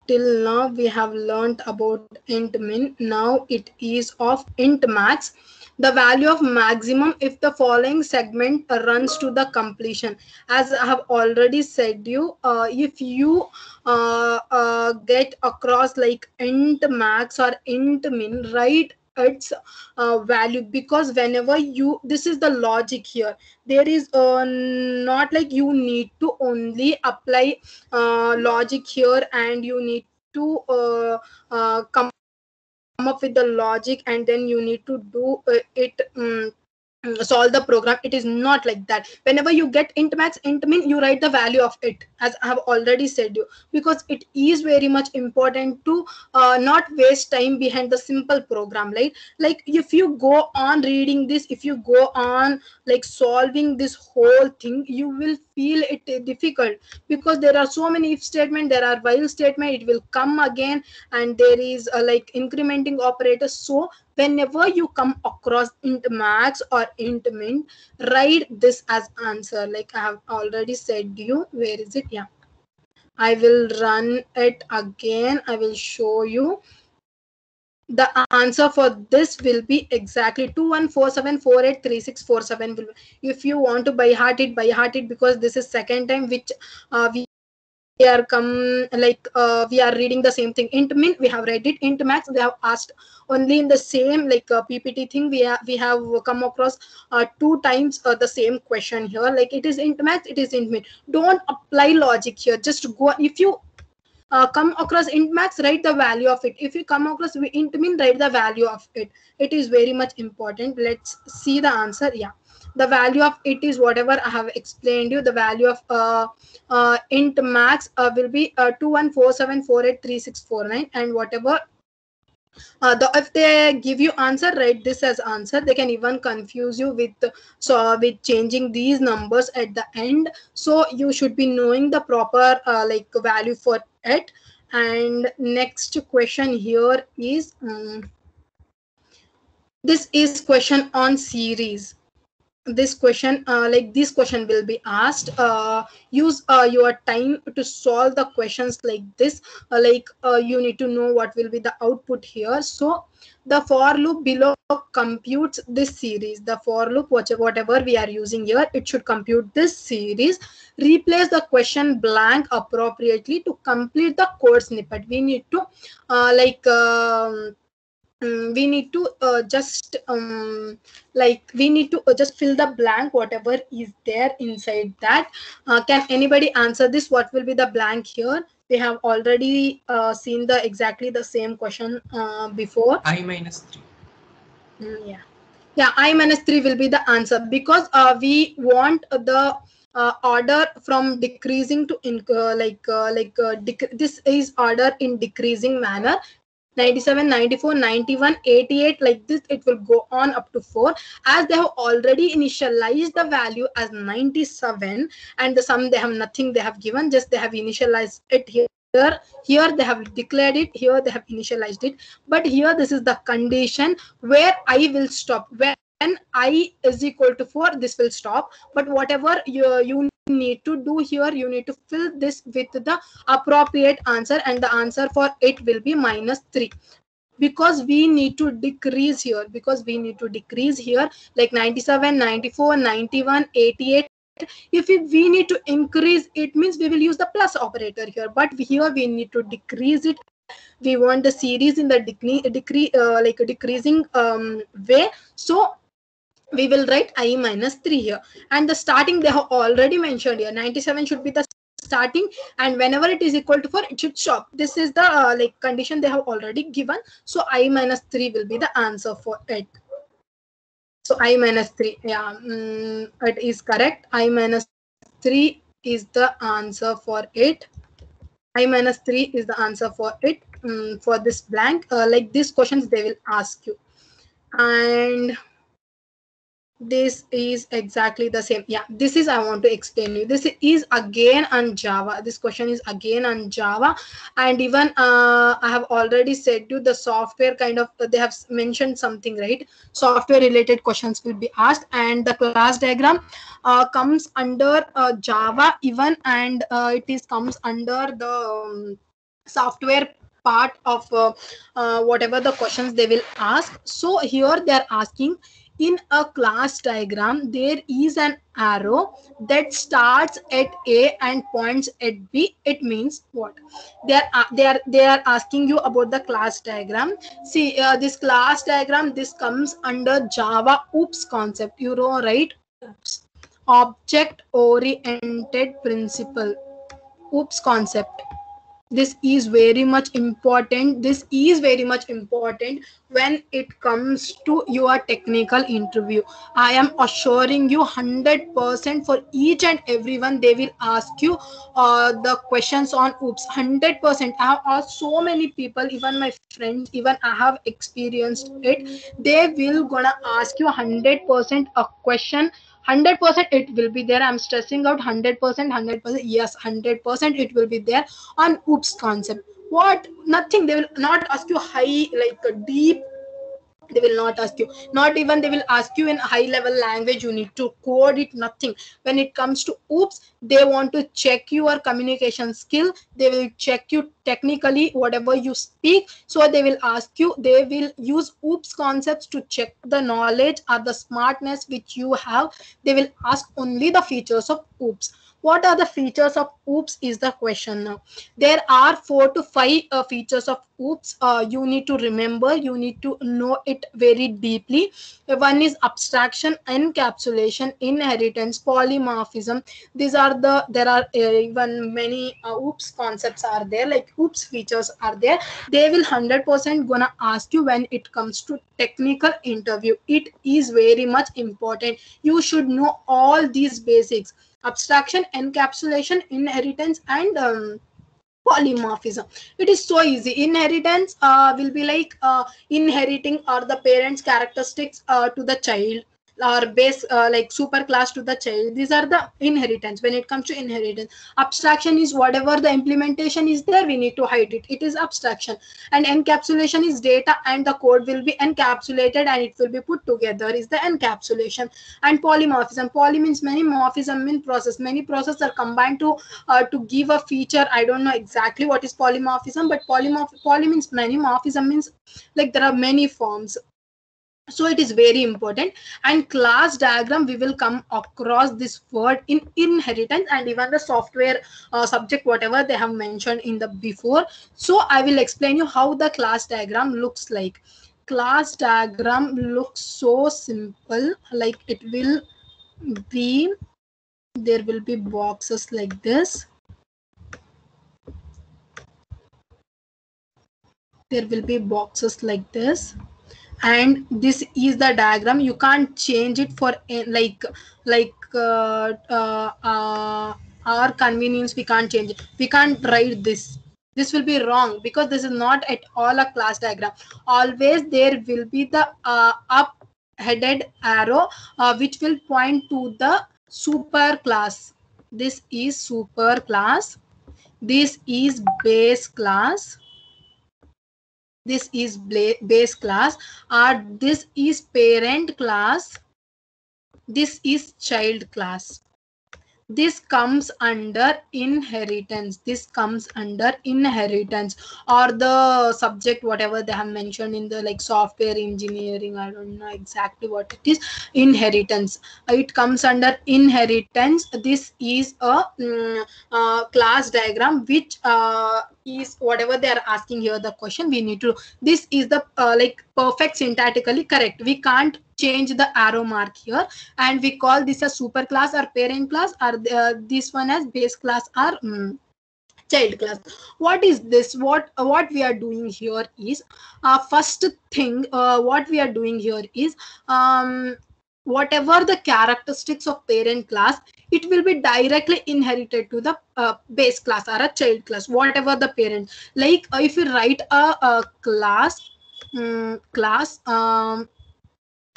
Till now we have learned about int min. Now it is of int max. The value of maximum if the following segment runs to the completion. As I have already said you, if you get across like int max or int min, right, its value, because whenever you, this is the logic here, there is not like you need to only apply logic here and you need to come up with the logic and then you need to do solve the program. It is not like that. Whenever you get int max int min, you write the value of it, as I have already said you, because it is very much important to not waste time behind the simple program, right? Like if you go on reading this, if you go on like solving this whole thing, you will feel it difficult, because there are so many if statement, there are while statement, it will come again, and there is like incrementing operators. So whenever you come across int max or int min, write this as answer. Like I have already said you, where is it? Yeah, I will run it again, I will show you. The answer for this will be exactly 2147483647 will be. If you want to by heart it, because this is second time which we are we are reading the same thing. Int min, we have read it. Int max, they have asked only in the same like ppt thing. We have come across two times the same question here. Like it is int max, it is int min. Don't apply logic here, just go. If you come across int max, write the value of it. If you come across int min, write the value of it. It is very much important. Let's see the answer. Yeah, the value of it is whatever I have explained you. The value of int max will be 2147483649, and whatever if they give you answer, write this as answer. They can even confuse you with with changing these numbers at the end. So you should be knowing the proper like value for it. And next question here is this is question on series. This question like this question will be asked. Use your time to solve the questions like this. You need to know what will be the output here. So the for loop below computes this series. The for loop, whatever we are using here, it should compute this series. Replace the question blank appropriately to complete the code snippet. We need to we need to we need to just fill the blank whatever is there inside that. Can anybody answer this? What will be the blank here? We have already seen the exactly the same question before. I minus 3. Yeah, I minus 3 will be the answer, because we want the order from decreasing to this is order in decreasing manner. 97, 94, 91, 88, like this it will go on up to 4, as they have already initialized the value as 97, and the sum they have nothing they have given, just they have initialized it here. Here they have declared it, here they have initialized it. But here this is the condition where I will stop. When I is equal to 4, this will stop. But whatever you need to do here, you need to fill this with the appropriate answer, and the answer for it will be minus 3, because we need to decrease here, like 97, 94, 91, 88. If we need to increase, it means we will use the plus operator here, but here we need to decrease it. We want the series in the decreasing way. So we will write I minus 3 here. And the starting they have already mentioned here, 97 should be the starting, and whenever it is equal to 4, it should stop. This is the condition they have already given. So I minus 3 will be the answer for it. So I minus 3, yeah, it is correct. I minus 3 is the answer for it. I minus 3 is the answer for it. For this blank, like these questions they will ask you. And this is exactly the same. Yeah, this is I want to explain you. This is again on Java. This question is again on Java, and even I have already said to the software kind of they have mentioned something, right? Software related questions will be asked, and the class diagram comes under Java even, and it is comes under the software part of whatever the questions they will ask. So here they are asking, in a class diagram there is an arrow that starts at A and points at B, it means what? They are asking you about the class diagram. See, this class diagram, this comes under Java OOPS concept. You know, right? OOPS, object oriented principle. OOPS concept. This is very much important. This is very much important when it comes to your technical interview. I am assuring you 100% for each and everyone they will ask you the questions on OOPS. 100%. I have asked so many people, even my friends, even I have experienced it. They will gonna ask you 100% a question. 100% it will be there. I'm stressing out 100%. 100%, yes, 100% it will be there on OOPS concept. What? Nothing. They will not ask you high, like a deep. They will not ask you. Not even they will ask you in high level language. You need to code it. Nothing. When it comes to OOPS, they want to check your communication skill. They will check you technically whatever you speak. So they will ask you. They will use OOPS concepts to check the knowledge or the smartness which you have. They will ask only the features of OOPS. What are the features of OOPS is the question now. There are 4 to 5 features of OOPS. You need to remember, you need to know it very deeply. One is abstraction, encapsulation, inheritance, polymorphism. There are even many OOPS concepts are there, like OOPS features are there. They will 100% gonna ask you when it comes to technical interview. It is very much important. You should know all these basics: abstraction, encapsulation, inheritance, and polymorphism. It is so easy. Inheritance will be like inheriting or the parents characteristics to the child, or base like super class to the child. These are the inheritance. When it comes to inheritance, abstraction is whatever the implementation is there, we need to hide it. It is abstraction. And encapsulation is data and the code will be encapsulated and it will be put together, is the encapsulation. And polymorphism, poly means many, morphism means process. Many processes are combined to give a feature. I don't know exactly what is polymorphism, but poly means many, morphism means like there are many forms. So it is very important. And class diagram, we will come across this word in inheritance and even the software subject whatever they have mentioned in the before. So I will explain you how the class diagram looks like. Class diagram looks so simple. Like it will be, there will be boxes like this. There will be boxes like this, and this is the diagram. You can't change it for like our convenience. We can't change it. We can't write this. This will be wrong because this is not at all a class diagram. Always there will be the up headed arrow which will point to the super class. This is super class. This is base class. This is base class, or this is parent class. This is child class. This comes under inheritance. This comes under inheritance, or the subject whatever they have mentioned in the like software engineering. I don't know exactly what it is. Inheritance. It comes under inheritance. This is a class diagram which is whatever they are asking here the question we need to. This is the like perfect syntactically correct. We can't change the arrow mark here, and we call this a super class or parent class, or this one as base class or child class. What is this? What we are doing here is first thing what we are doing here is whatever the characteristics of parent class, it will be directly inherited to the base class or a child class, whatever the parent. Like if you write a class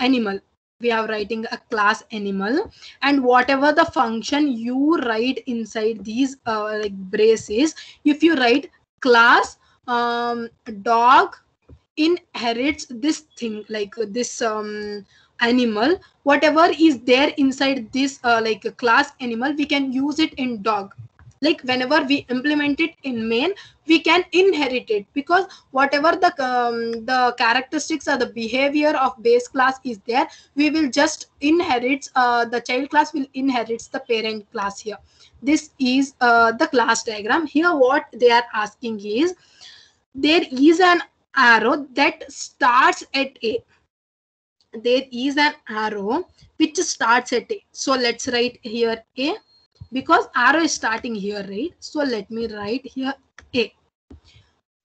animal, we are writing a class animal, and whatever the function you write inside these like braces, if you write class dog inherits this thing, like this animal, whatever is there inside this like class animal, we can use it in dog. like whenever we implement it in main, we can inherit it, because whatever the characteristics or the behavior of base class is there, we will just inherit, the child class will inherits the parent class here. This is the class diagram. Here what they are asking is, there is an arrow that starts at A. There is an arrow which starts at A. So let's write here A, because arrow is starting here, right? So let me write here A,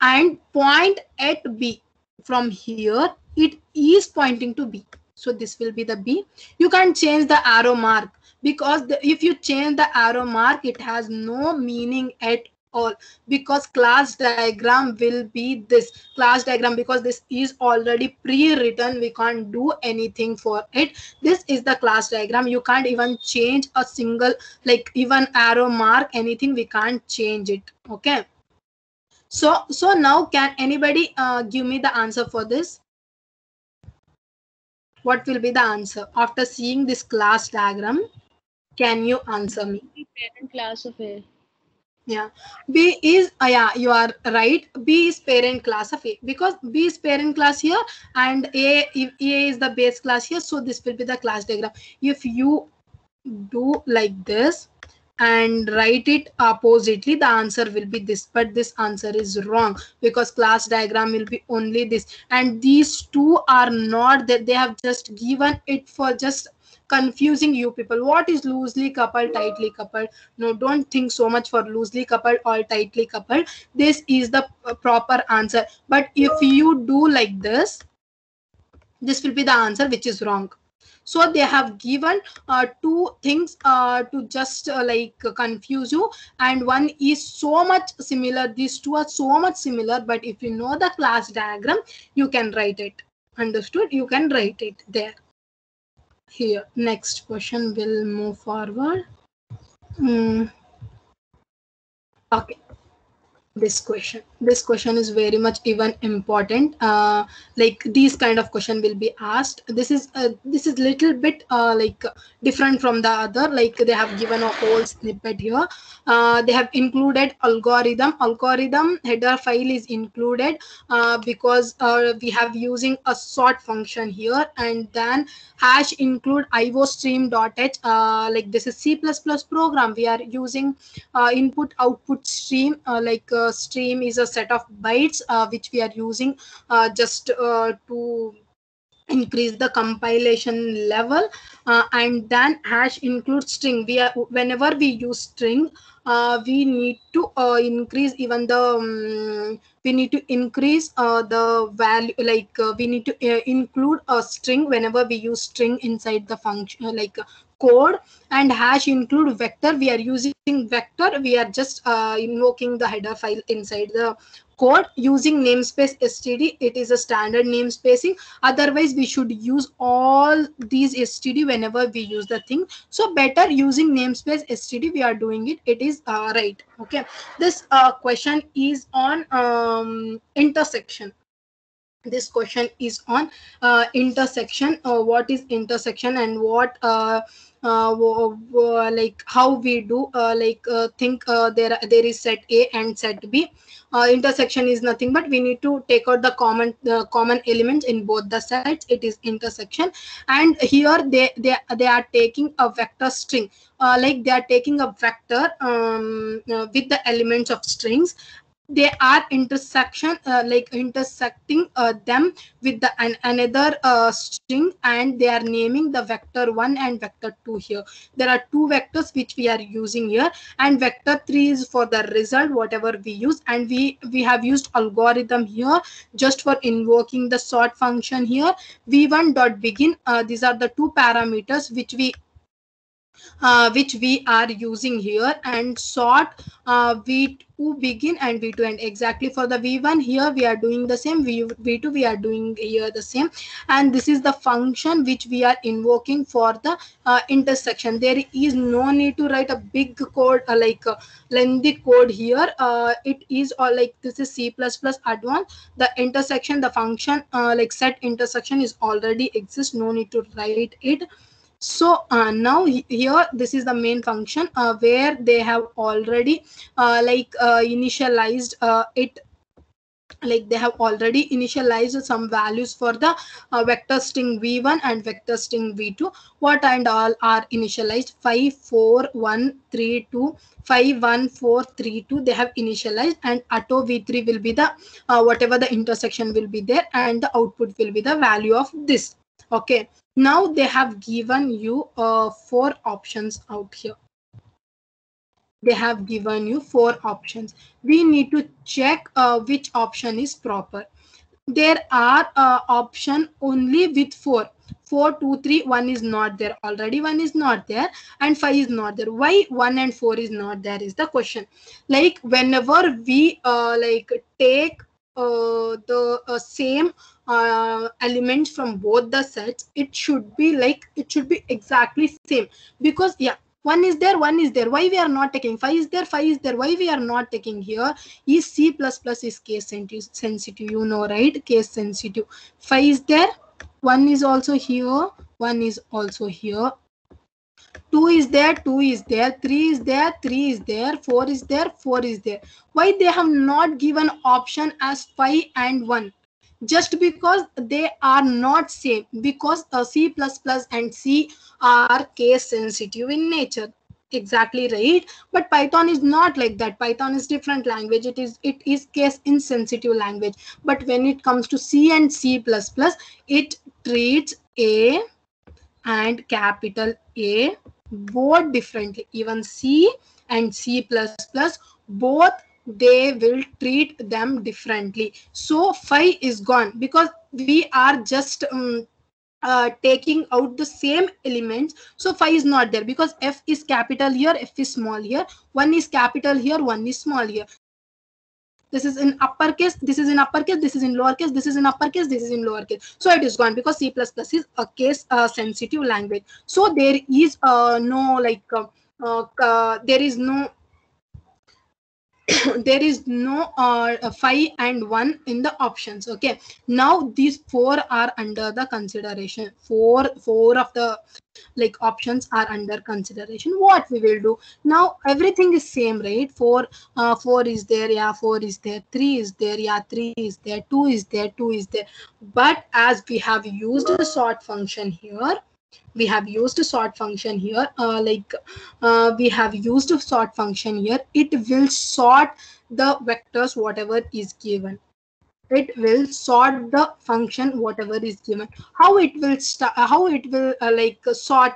and point at B. From here it is pointing to B, so this will be the B. You can't change the arrow mark, because if you change the arrow mark, it has no meaning at all, because class diagram will be this class diagram, because this is already pre-written. We can't do anything for it. This is the class diagram. You can't even change a single, like even arrow mark, anything. We can't change it. Okay, so now can anybody give me the answer for this? What will be the answer after seeing this class diagram? Can you answer me? Parent class of A. Yeah, B is yeah, you are right. B is parent class of A, because B is parent class here, and A is the base class here. So this will be the class diagram. If you do like this and write it oppositely, the answer will be this, but this answer is wrong, because class diagram will be only this, and these two are not that. They have just given it for just confusing you people. What is loosely coupled, tightly coupled? No, don't think so much for loosely coupled or tightly coupled. This is the proper answer, but if you do like this, this will be the answer, which is wrong. So they have given two things to just confuse you, and one is so much similar. These two are so much similar, but if you know the class diagram, you can write it. Understood? You can write it there. Here, next question will move forward. Okay, this question is very much even important. Like these kind of question will be asked. This is little bit different from the other. Like they have given a whole snippet here. They have included algorithm header file is included because we have using a sort function here, and then hash include iostream.h. Like this is C++ program. We are using input output stream. Stream is a set of bytes which we are using just to increase the compilation level, and then hash includes string. Whenever we use string, we need to increase even the we need to increase the value, we need to include a string whenever we use string inside the function, code. And hash include vector. We are using vector. We are just invoking the header file inside the code using namespace std. It is a standard namespacing. Otherwise we should use all these std whenever we use the thing. So better using namespace std. We are doing it. It is right. Okay, this question is on intersection. This question is on intersection. What is intersection, and what like how we do think there is set A and set B. Intersection is nothing but we need to take out the common elements in both the sides. It is intersection. And here they are taking a vector string, like they are taking a vector with the elements of strings. They are intersecting them with the another string, and they are naming the vector 1 and vector 2 here. There are two vectors which we are using here, and vector 3 is for the result whatever we use. And we have used algorithm here just for invoking the sort function here. V1 dot begin. These are the two parameters which we are using here, and sort v2 begin and v2 end. Exactly for the v1 here we are doing the same, v2 we are doing here the same. And this is the function which we are invoking for the intersection. There is no need to write a big code, lengthy code here. It is all like this is C++ advanced. The intersection, the function like set intersection is already exists. No need to write it. So now here this is the main function where they have already initialized it, like they have already initialized some values for the vector string v1 and vector string v2. What and all are initialized? 5 4 1 3 2, 5 1 4 3 2 they have initialized, and auto v3 will be the whatever the intersection will be there, and the output will be the value of this. Okay, now they have given you 4 options out here. They have given you 4 options. We need to check which option is proper. There are option only with 4. 4 2 3, 1 is not there already, 1 is not there, and 5 is not there. Why 1 and 4 is not there is the question. Like whenever we take the same elements from both the sets, it should be exactly same, because yeah, 1 is there, 1 is there, why we are not taking? 5 is there, 5 is there, why we are not taking? Here is C++ is case sensitive, you know, right? Case sensitive. 5 is there, 1 is also here, 1 is also here, 2 is there, 2 is there, 3 is there, 3 is there, 4 is there, 4 is there. Why they have not given option as 5 and 1? Just because they are not same, because C++ and C are case sensitive in nature. Exactly right. But Python is not like that. Python is different language. It is case insensitive language. But when it comes to C and C++, it treats A and capital A both differently. Even C and C++, both they will treat them differently. So 5 is gone because we are just taking out the same elements. So 5 is not there because F is capital here, F is small here, 1 is capital here, 1 is small here. This is in uppercase, this is in uppercase, this is in lowercase, this is in uppercase, this is in lowercase. So it is gone because C++ is a case sensitive language. So there is no there is no there is no 5 and 1 in the options. Okay, now these 4 are under the consideration. Four of the options are under consideration. What we will do now, everything is same, right? 4 is there, yeah, 4 is there, 3 is there, yeah, 3 is there, 2 is there, 2 is there. But as we have used the sort function here, we have used a sort function here, it will sort the vectors whatever is given. It will sort the function whatever is given. How it will sort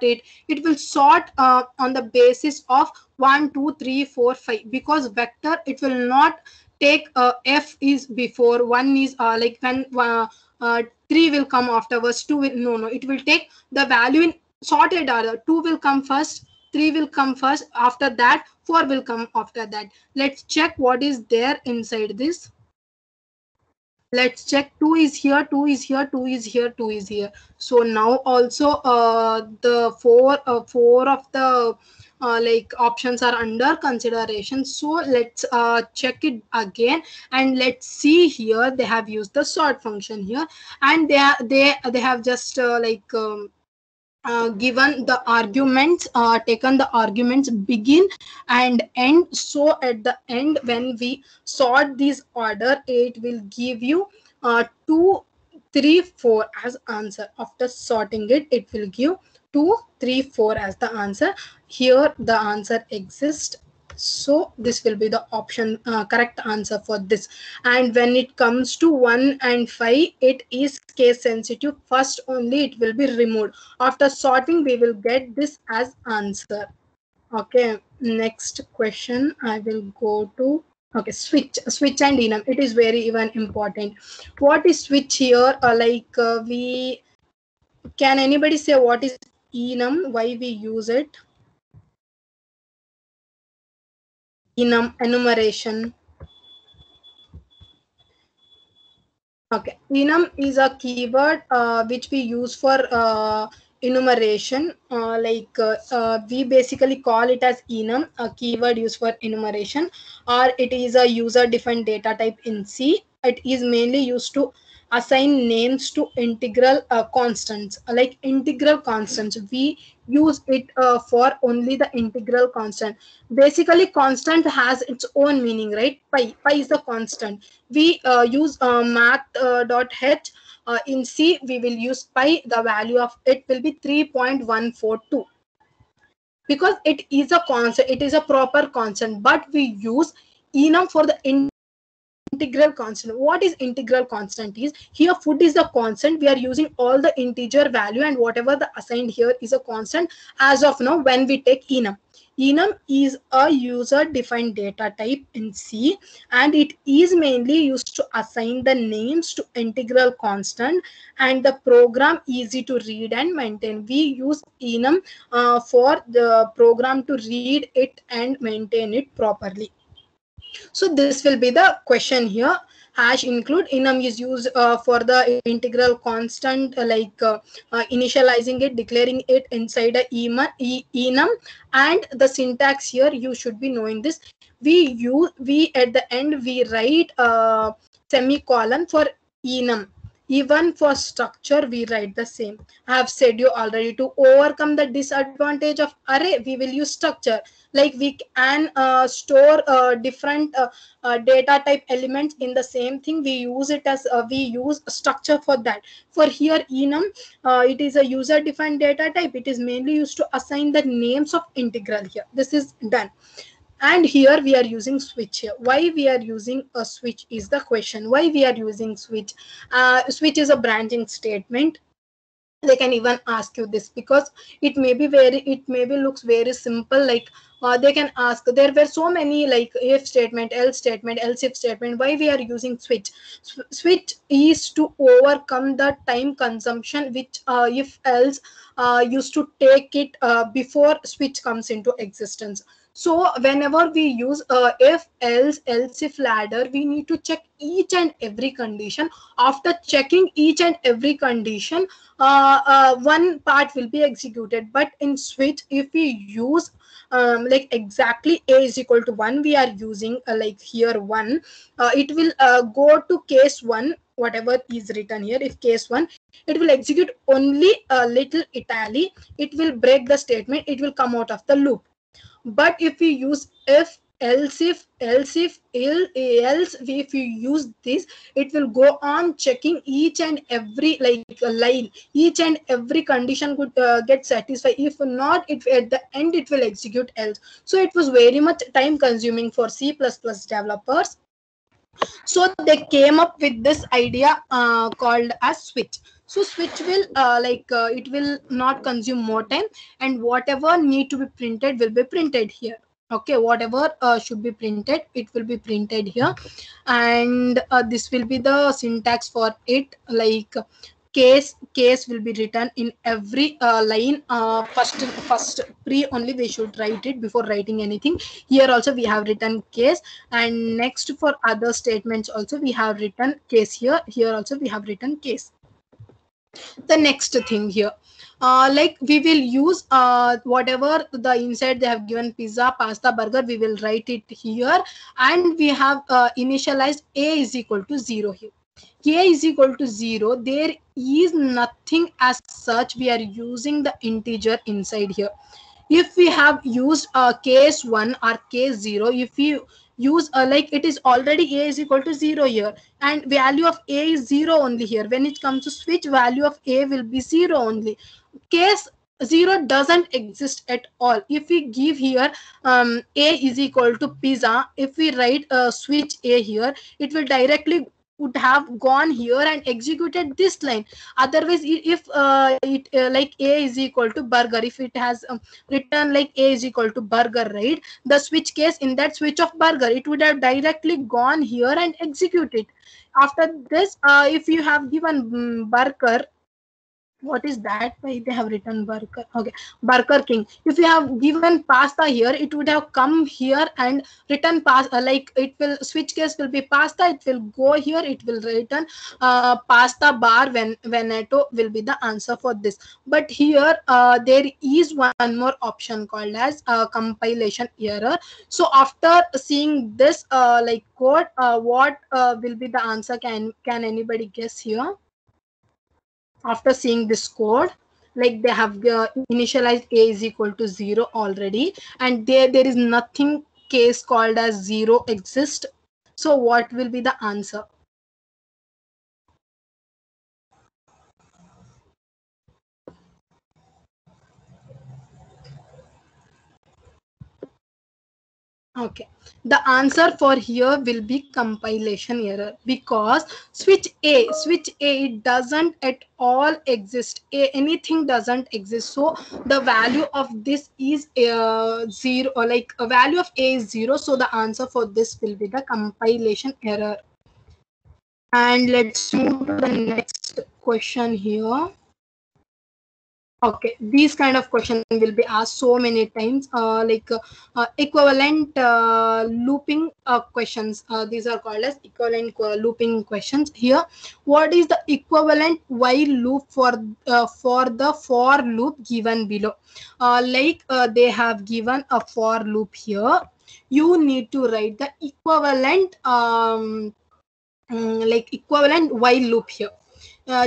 it? It will sort on the basis of 1 2 3 4 5, because vector it will not take f is before, 1 is when 3 will come afterwards, 2 will no, it will take the value in sorted order. 2 will come first, 3 will come first, after that 4 will come after that. Let's check what is there inside this. Let's check. 2 is here, 2 is here, 2 is here, 2 is here. So now also the four of the options are under consideration. So let's check it again, and let's see. Here they have used the sort function here, and they have just given the arguments, taken the arguments begin and end. So at the end, when we sort this order, it will give you 2 3 4 as answer. After sorting it, it will give 2 3 4 as the answer. Here the answer exists. So this will be the option correct answer for this. And when it comes to 1 and 5, it is case sensitive. First only it will be removed. After sorting, we will get this as answer. Okay, next question I will go to. Okay, switch and enum. It is very even important. What is switch here? We can anybody say what is enum? Why we use it? Enum, enumeration. Okay, enum is a keyword which we use for enumeration. We basically call it as enum, a keyword used for enumeration, or it is a user-defined data type in C. It is mainly used to assign names to integral constants. Like integral constants, we use it for only the integral constant. Basically constant has its own meaning, right? Pi is the constant. We use math dot h. In C we will use pi. The value of it will be 3.142 because it is a constant, it is a proper constant, but we use enum for the integral constant. What is integral constant? Is here food is the constant, we are using all the integer value, and whatever the assigned here is a constant as of now when we take enum. Enum is a user defined data type in C, and it is mainly used to assign the names to integral constant and the program easy to read and maintain. We use enum for the program to read it and maintain it properly. So this will be the question here. Hash include enum is used for the integral constant, initializing it, declaring it inside a enum, and the syntax here you should be knowing this. We at the end we write semicolon for enum. Even for structure we write the same. I have said you already, to overcome the disadvantage of array we will use structure. Like we can store different data type elements in the same thing. We use it as we use structure for that. For here enum, it is a user defined data type. It is mainly used to assign the names of integral here. This is done. And here we are using switch. Here why we are using a switch is the question. Why we are using switch? Switch is a branching statement. They can even ask you this because it may be looks very simple. Like they can ask, there were so many like if statement, else statement, else if statement. Why we are using switch? Switch is to overcome the time consumption which if else used to take it before switch comes into existence. So whenever we use if else if ladder, we need to check each and every condition. After checking each and every condition, one part will be executed. But in switch, if we use like exactly a is equal to 1, we are using like here 1, it will go to case 1, whatever is written here. If case 1, it will execute only a little italy, it will break the statement, it will come out of the loop. But if we use if else if you use this, it will go on checking each and every like line, each and every condition could get satisfied. If not, it at the end it will execute else. So it was very much time consuming for C++ developers. So they came up with this idea called as switch. So switch will it will not consume more time, and whatever need to be printed will be printed here. Okay, whatever should be printed, it will be printed here. And this will be the syntax for it. Like case will be written in every line. First pre only we should write it before writing anything. Here also we have written case, and next for other statements also we have written case. Here also we have written case. The next thing here, like we will use whatever the inside they have given, pizza, pasta, burger, we will write it here. And we have initialized a is equal to 0 here. A is equal to 0, there is nothing as such. We are using the integer inside here. If we have used case 1 or case 0, if you use like it is already a is equal to 0 here, and value of a is 0 only here. When it comes to switch, value of a will be 0 only. Case 0 doesn't exist at all. If we give here a is equal to pizza, if we write switch a here, it will directly would have gone here and executed this line. Otherwise, if it like a is equal to burger, if it has written like a is equal to burger, right, the switch case, in that switch of burger, it would have directly gone here and executed. After this, if you have given burger, what is that? Why they have written burger? Okay, Burger King. If you have given pasta here, it would have come here and written pasta. Like it will switch case will be pasta. It will go here. It will written pasta bar. Veneto will be the answer for this. But here there is one more option called as compilation error. So after seeing this like code, what will be the answer? Can anybody guess here? After seeing this code, like they have initialized a is equal to 0 already, and there is nothing case called as 0 exist. So what will be the answer? Okay, the answer for here will be compilation error, because switch a it doesn't at all exist. Anything doesn't exist, so the value of this is 0, or like a value of a is 0, so the answer for this will be the compilation error. And let's move to the next question here. Okay, these kind of question will be asked so many times, equivalent looping questions. These are called as equivalent looping questions. Here, what is the equivalent while loop for the for loop given below? They have given a for loop here. You need to write the equivalent equivalent while loop here.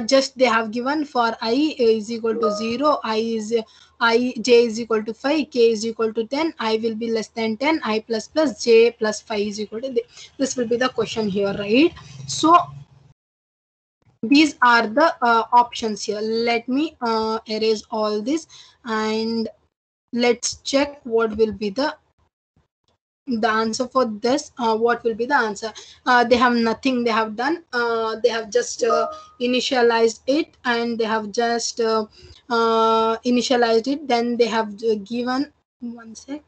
Just they have given for I is equal to 0, j is equal to 5, k is equal to 10, I will be less than 10, I plus plus j plus 5 is equal to this will be the question here, right? So these are the options here. Let me erase all this, and let's check what will be the answer for this. What will be the answer? They have nothing they have done. They have just initialized it, and they have just initialized it, then they have given one sec.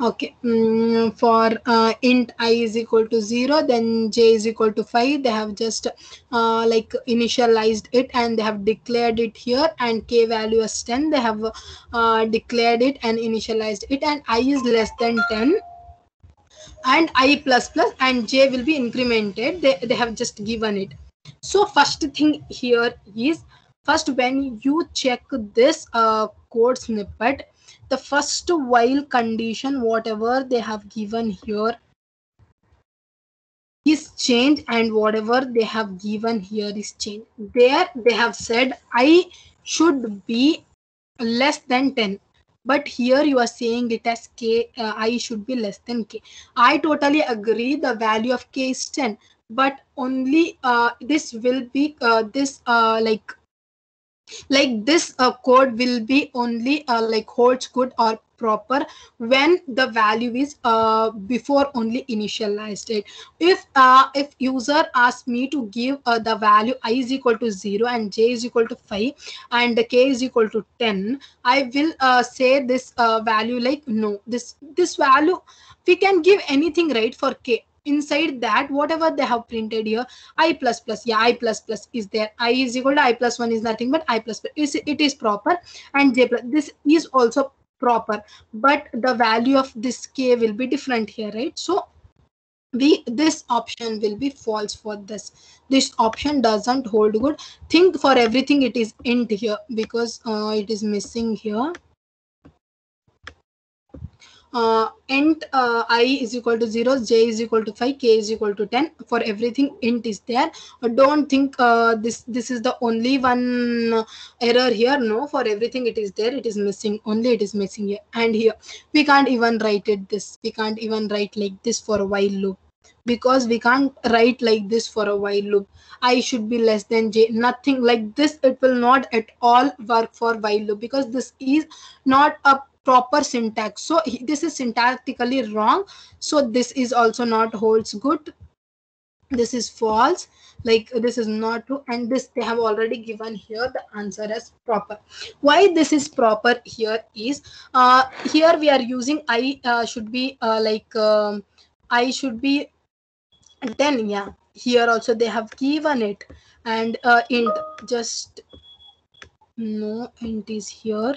Okay, for int I is equal to 0, then j is equal to 5, they have just initialized it, and they have declared it here, and k value is 10, they have declared it and initialized it, and I is less than 10, and I plus plus, and j will be incremented. They have just given it. So first thing here is, first when you check this code snippet, the first while condition whatever they have given here is changed, and whatever they have given here is changed. There they have said I should be less than 10, but here you are saying it as k, I should be less than k. I totally agree the value of k is 10, but only this will be this like this code will be only holds good or proper when the value is before only initialized it. If user asks me to give the value I is equal to 0 and j is equal to 5 and k is equal to 10, I will say this value like no, this value we can give anything, right? For k, inside that whatever they have printed here, I plus plus, yeah, I plus plus is there, I is equal to I plus 1 is nothing but I plus plus is, it is proper, and j plus this is also proper, but the value of this k will be different here, right? So this option will be false for this option doesn't hold good. Think for everything it is int here, because it is missing here. Int I is equal to 0, j is equal to 5, k is equal to 10. For everything int is there. Don't think this is the only one error here. No, for everything it is there, it is missing, only it is missing here. And here we can't even write it this, we can't even write like this for a while loop, because we can't write like this for a while loop. I should be less than j, nothing like this, it will not at all work for while loop, because this is not a proper syntax. So this is syntactically wrong, so this is also not holds good, this is false, like this is not true, and this they have already given here the answer as proper. Why this is proper here is, here we are using I should be I should be 10, yeah, here also they have given it, and int just no, int is here,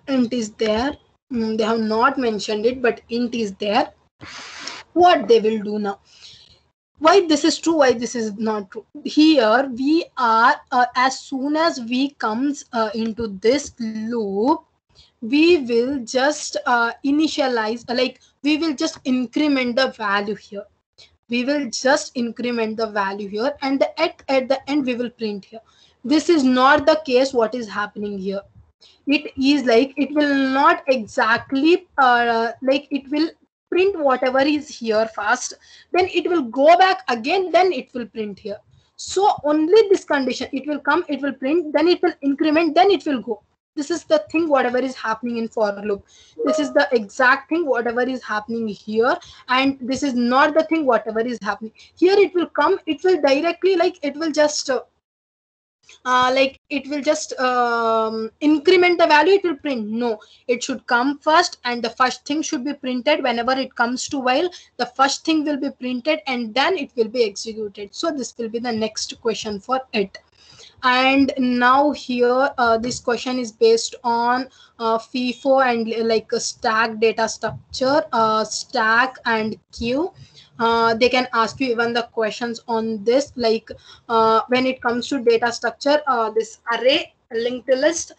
int is there, They have not mentioned it, but int is there. What they will do now? Why this is true, why this is not true? Here we are, as soon as we comes into this loop, we will just initialize, like we will just increment the value here. We will just increment the value here, and at the end we will print here. This is not the case what is happening here. It is like it will not exactly like it will print whatever is here first, then it will go back again, then it will print here. So only this condition, it will come, it will print, then it will increment, then it will go. This is the thing whatever is happening in for loop. This is the exact thing whatever is happening here, and this is not the thing whatever is happening here. It will come, it will directly, like it will just like it will just increment the value, it will print. No, it should come first, and the first thing should be printed. Whenever it comes to while, the first thing will be printed and then it will be executed. So this will be the next question for it. And now here this question is based on FIFO and like a stack data structure, stack and queue. They can ask you even the questions on this, like when it comes to data structure, this array, linked list,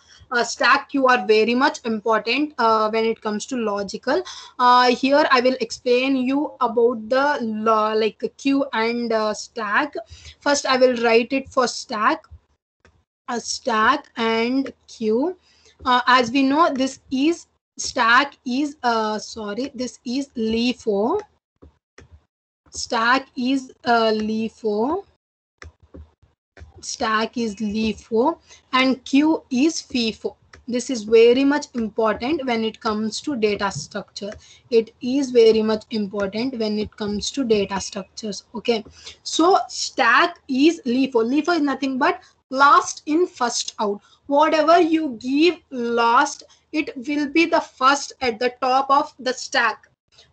stack, queue are very much important when it comes to logical. Here I will explain you about the like queue and stack. First I will write it for stack, a stack and queue. As we know, this is stack is sorry, this is LIFO. Stack is LIFO. Stack is LIFO and queue is FIFO. This is very much important when it comes to data structure. It is very much important when it comes to data structures. Okay, so stack is LIFO. LIFO is nothing but last in first out. Whatever you give last, it will be the first at the top of the stack.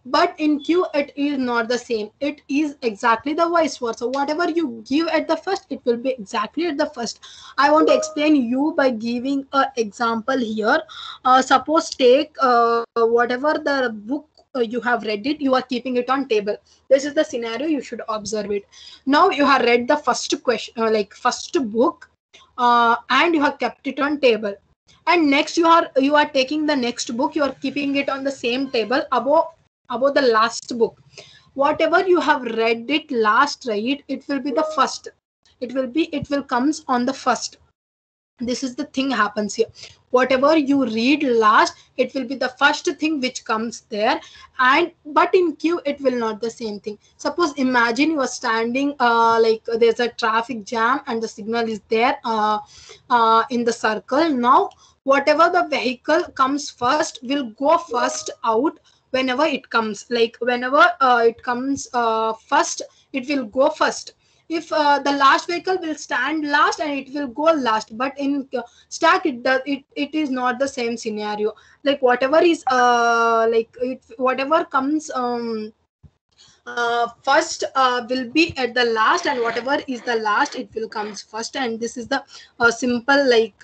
But in queue it is not the same, it is exactly the vice versa. Whatever you give at the first, it will be exactly at the first. I want to explain you by giving an example here. Suppose take whatever the book you have read it, you are keeping it on table. This is the scenario, you should observe it. Now you have read the first question, like first book, and you have kept it on table, and next you are taking the next book, you are keeping it on the same table above the last book. Whatever you have read it last, right, it will be the first. It will comes on the first. This is the thing happens here. Whatever you read last, it will be the first thing which comes there. And but in queue it will not the same thing. Suppose imagine you are standing like there's a traffic jam and the signal is there in the circle. Now whatever the vehicle comes first will go first out. Whenever it comes, like whenever it comes first, it will go first. If the last vehicle will stand last and it will go last. But in stack it is not the same scenario. Like whatever is whatever comes first will be at the last, and whatever is the last, it will comes first. And this is the simple, like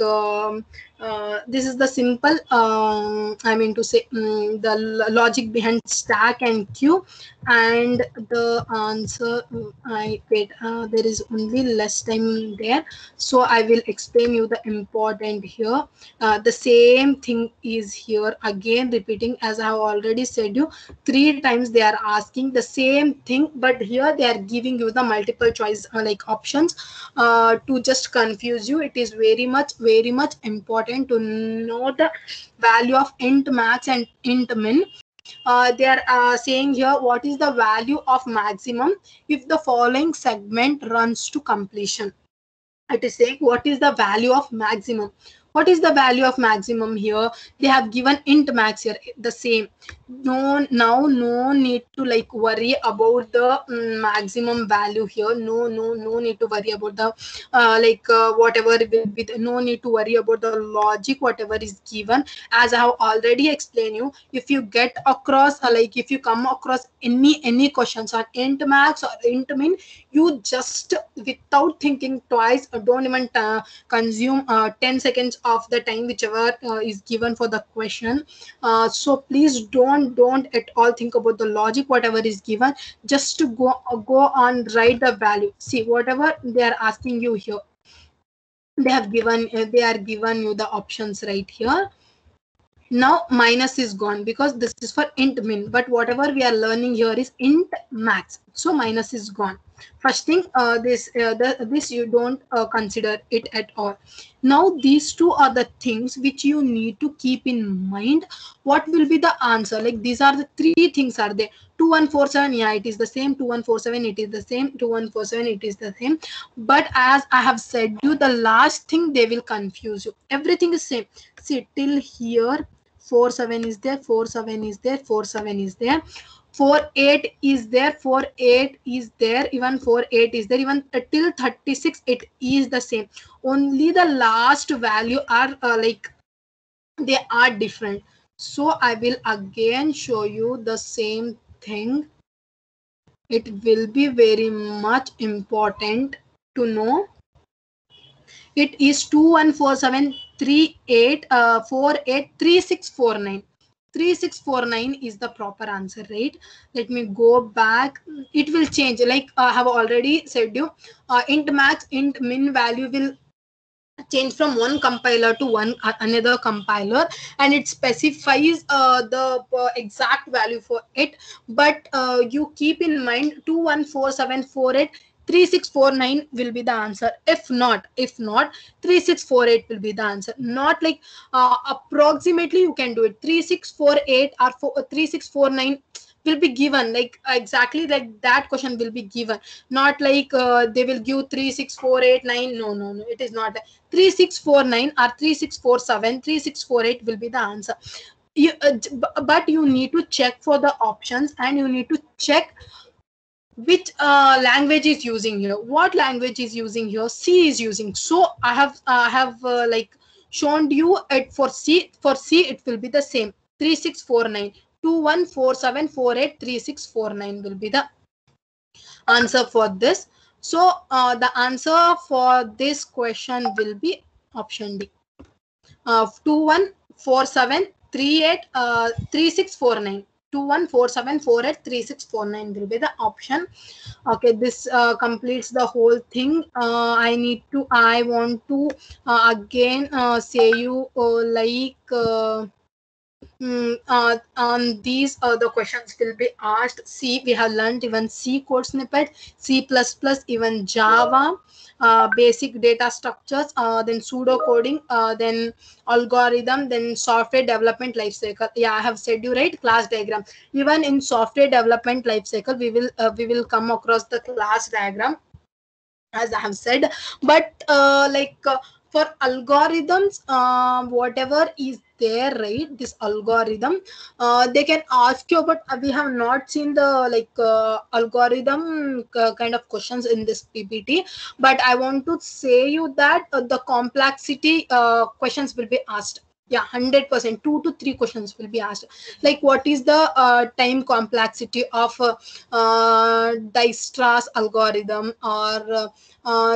this is the simple I mean to say the logic behind stack and queue. And the answer, I wait, there is only less time there, so I will explain you the important here. The same thing is here again repeating, as I have already said you 3 times. They are asking the same thing, but here they are giving you the multiple choice like options to just confuse you. It is very much important to know the value of int max and int min. They are saying here, what is the value of maximum if the following segment runs to completion? It is saying what is the value of maximum. What is the value of maximum here? They have given int max here, the same. No need to like worry about the maximum value here. No need to worry about the whatever will be no need to worry about the logic whatever is given. As I have already explained you, if you get across like if you come across any questions on int max or int min, you just without thinking twice, don't even consume 10 seconds of the time whichever is given for the question. So please don't at all think about the logic whatever is given. Just to go on, write the value. See whatever they are asking you here, they are given you the options right here. Now minus is gone because this is for int min, but whatever we are learning here is int max, so minus is gone. First thing, this you don't consider it at all. Now these two are the things which you need to keep in mind. What will be the answer? Like these are the three things are there. 2147, yeah, it is the same. 2147, it is the same. 2147, it is the same. But as I have said you, the last thing they will confuse you. Everything is same. See till here 47 is there, 47 is there, 47 is there, 48 is there, 48 is there, even 48 is there, even till 36 it is the same. Only the last value are like they are different. So I will again show you the same thing. It will be very much important to know. It is 214738483649. 3649 is the proper answer, right? Let me go back. It will change, like I have already said you, int max int min value will change from one compiler to one another compiler, and it specifies the exact value for it. But you keep in mind 2147483649 will be the answer. If not 3648 will be the answer. Not like approximately you can do it. 3648 or 3649 will be given, like exactly like that question will be given. Not like they will give 36489. No, it is not that. 3649 or 3647 3648 will be the answer. But you need to check for the options, and you need to check which language is using here. What language is using here? C is using. So I have like shown you it for C. For C it will be the same. 3649 2147483649 will be the answer for this. So the answer for this question will be option D. 2147383649. 2147483649 will be the option. Okay, this completes the whole thing. I want to again say you on these the questions will be asked. C, we have learned even C code snippet, C++, even Java, basic data structures, then pseudo coding, then algorithm, then software development lifecycle. Yeah, I have said you right, class diagram. Even in software development lifecycle, we will come across the class diagram, as I have said. But for algorithms, whatever is there, right? This algorithm, they can ask you about. We have not seen the algorithm kind of questions in this PPT, but I want to say you that the complexity questions will be asked. Yeah, 100%. 2 to 3 questions will be asked. Like, what is the time complexity of Dijkstra's algorithm, or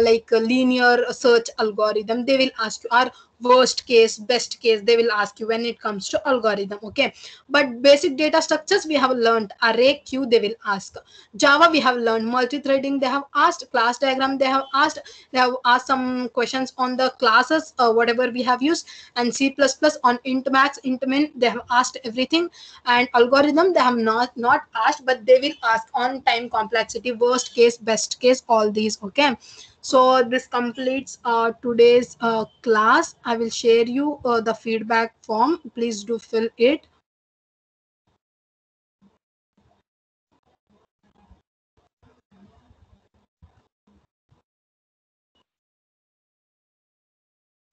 like a linear search algorithm? They will ask you. Or worst case, best case, they will ask you when it comes to algorithm. Okay, but basic data structures we have learned. Array, queue, they will ask. Java we have learned. Multi-threading they have asked. Class diagram they have asked. They have asked some questions on the classes, whatever we have used. And C++ on int max, int min, they have asked everything. And algorithm they have not asked, but they will ask on time complexity, worst case, best case, all these. Okay, so this completes today's class. I will share you the feedback form. Please do fill it.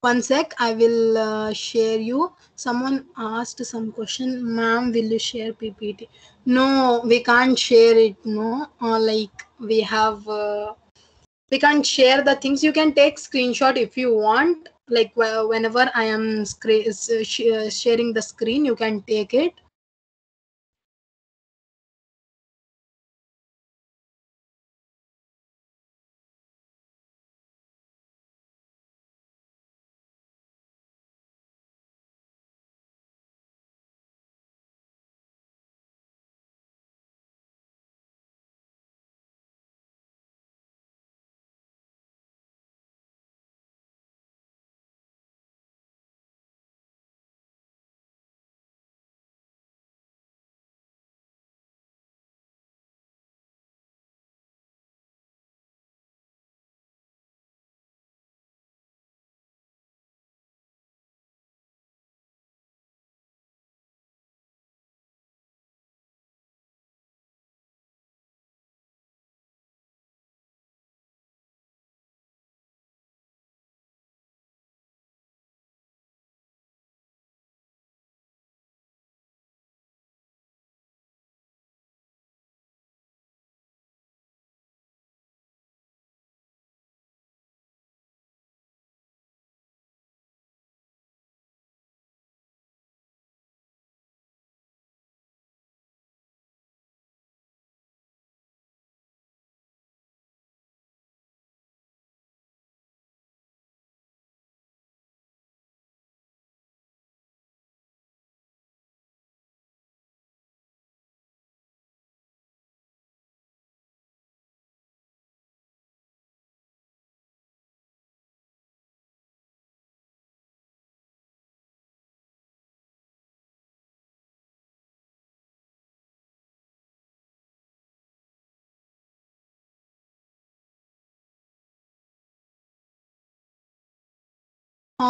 One sec, I will share you. Someone asked some question. Ma'am, will you share PPT? No, we can't share it. No, like we can't share the things. You can take screenshot if you want. Like whenever I am sharing the screen, you can take it.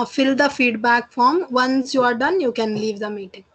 fill the feedback form. Once you are done, you can leave the meeting.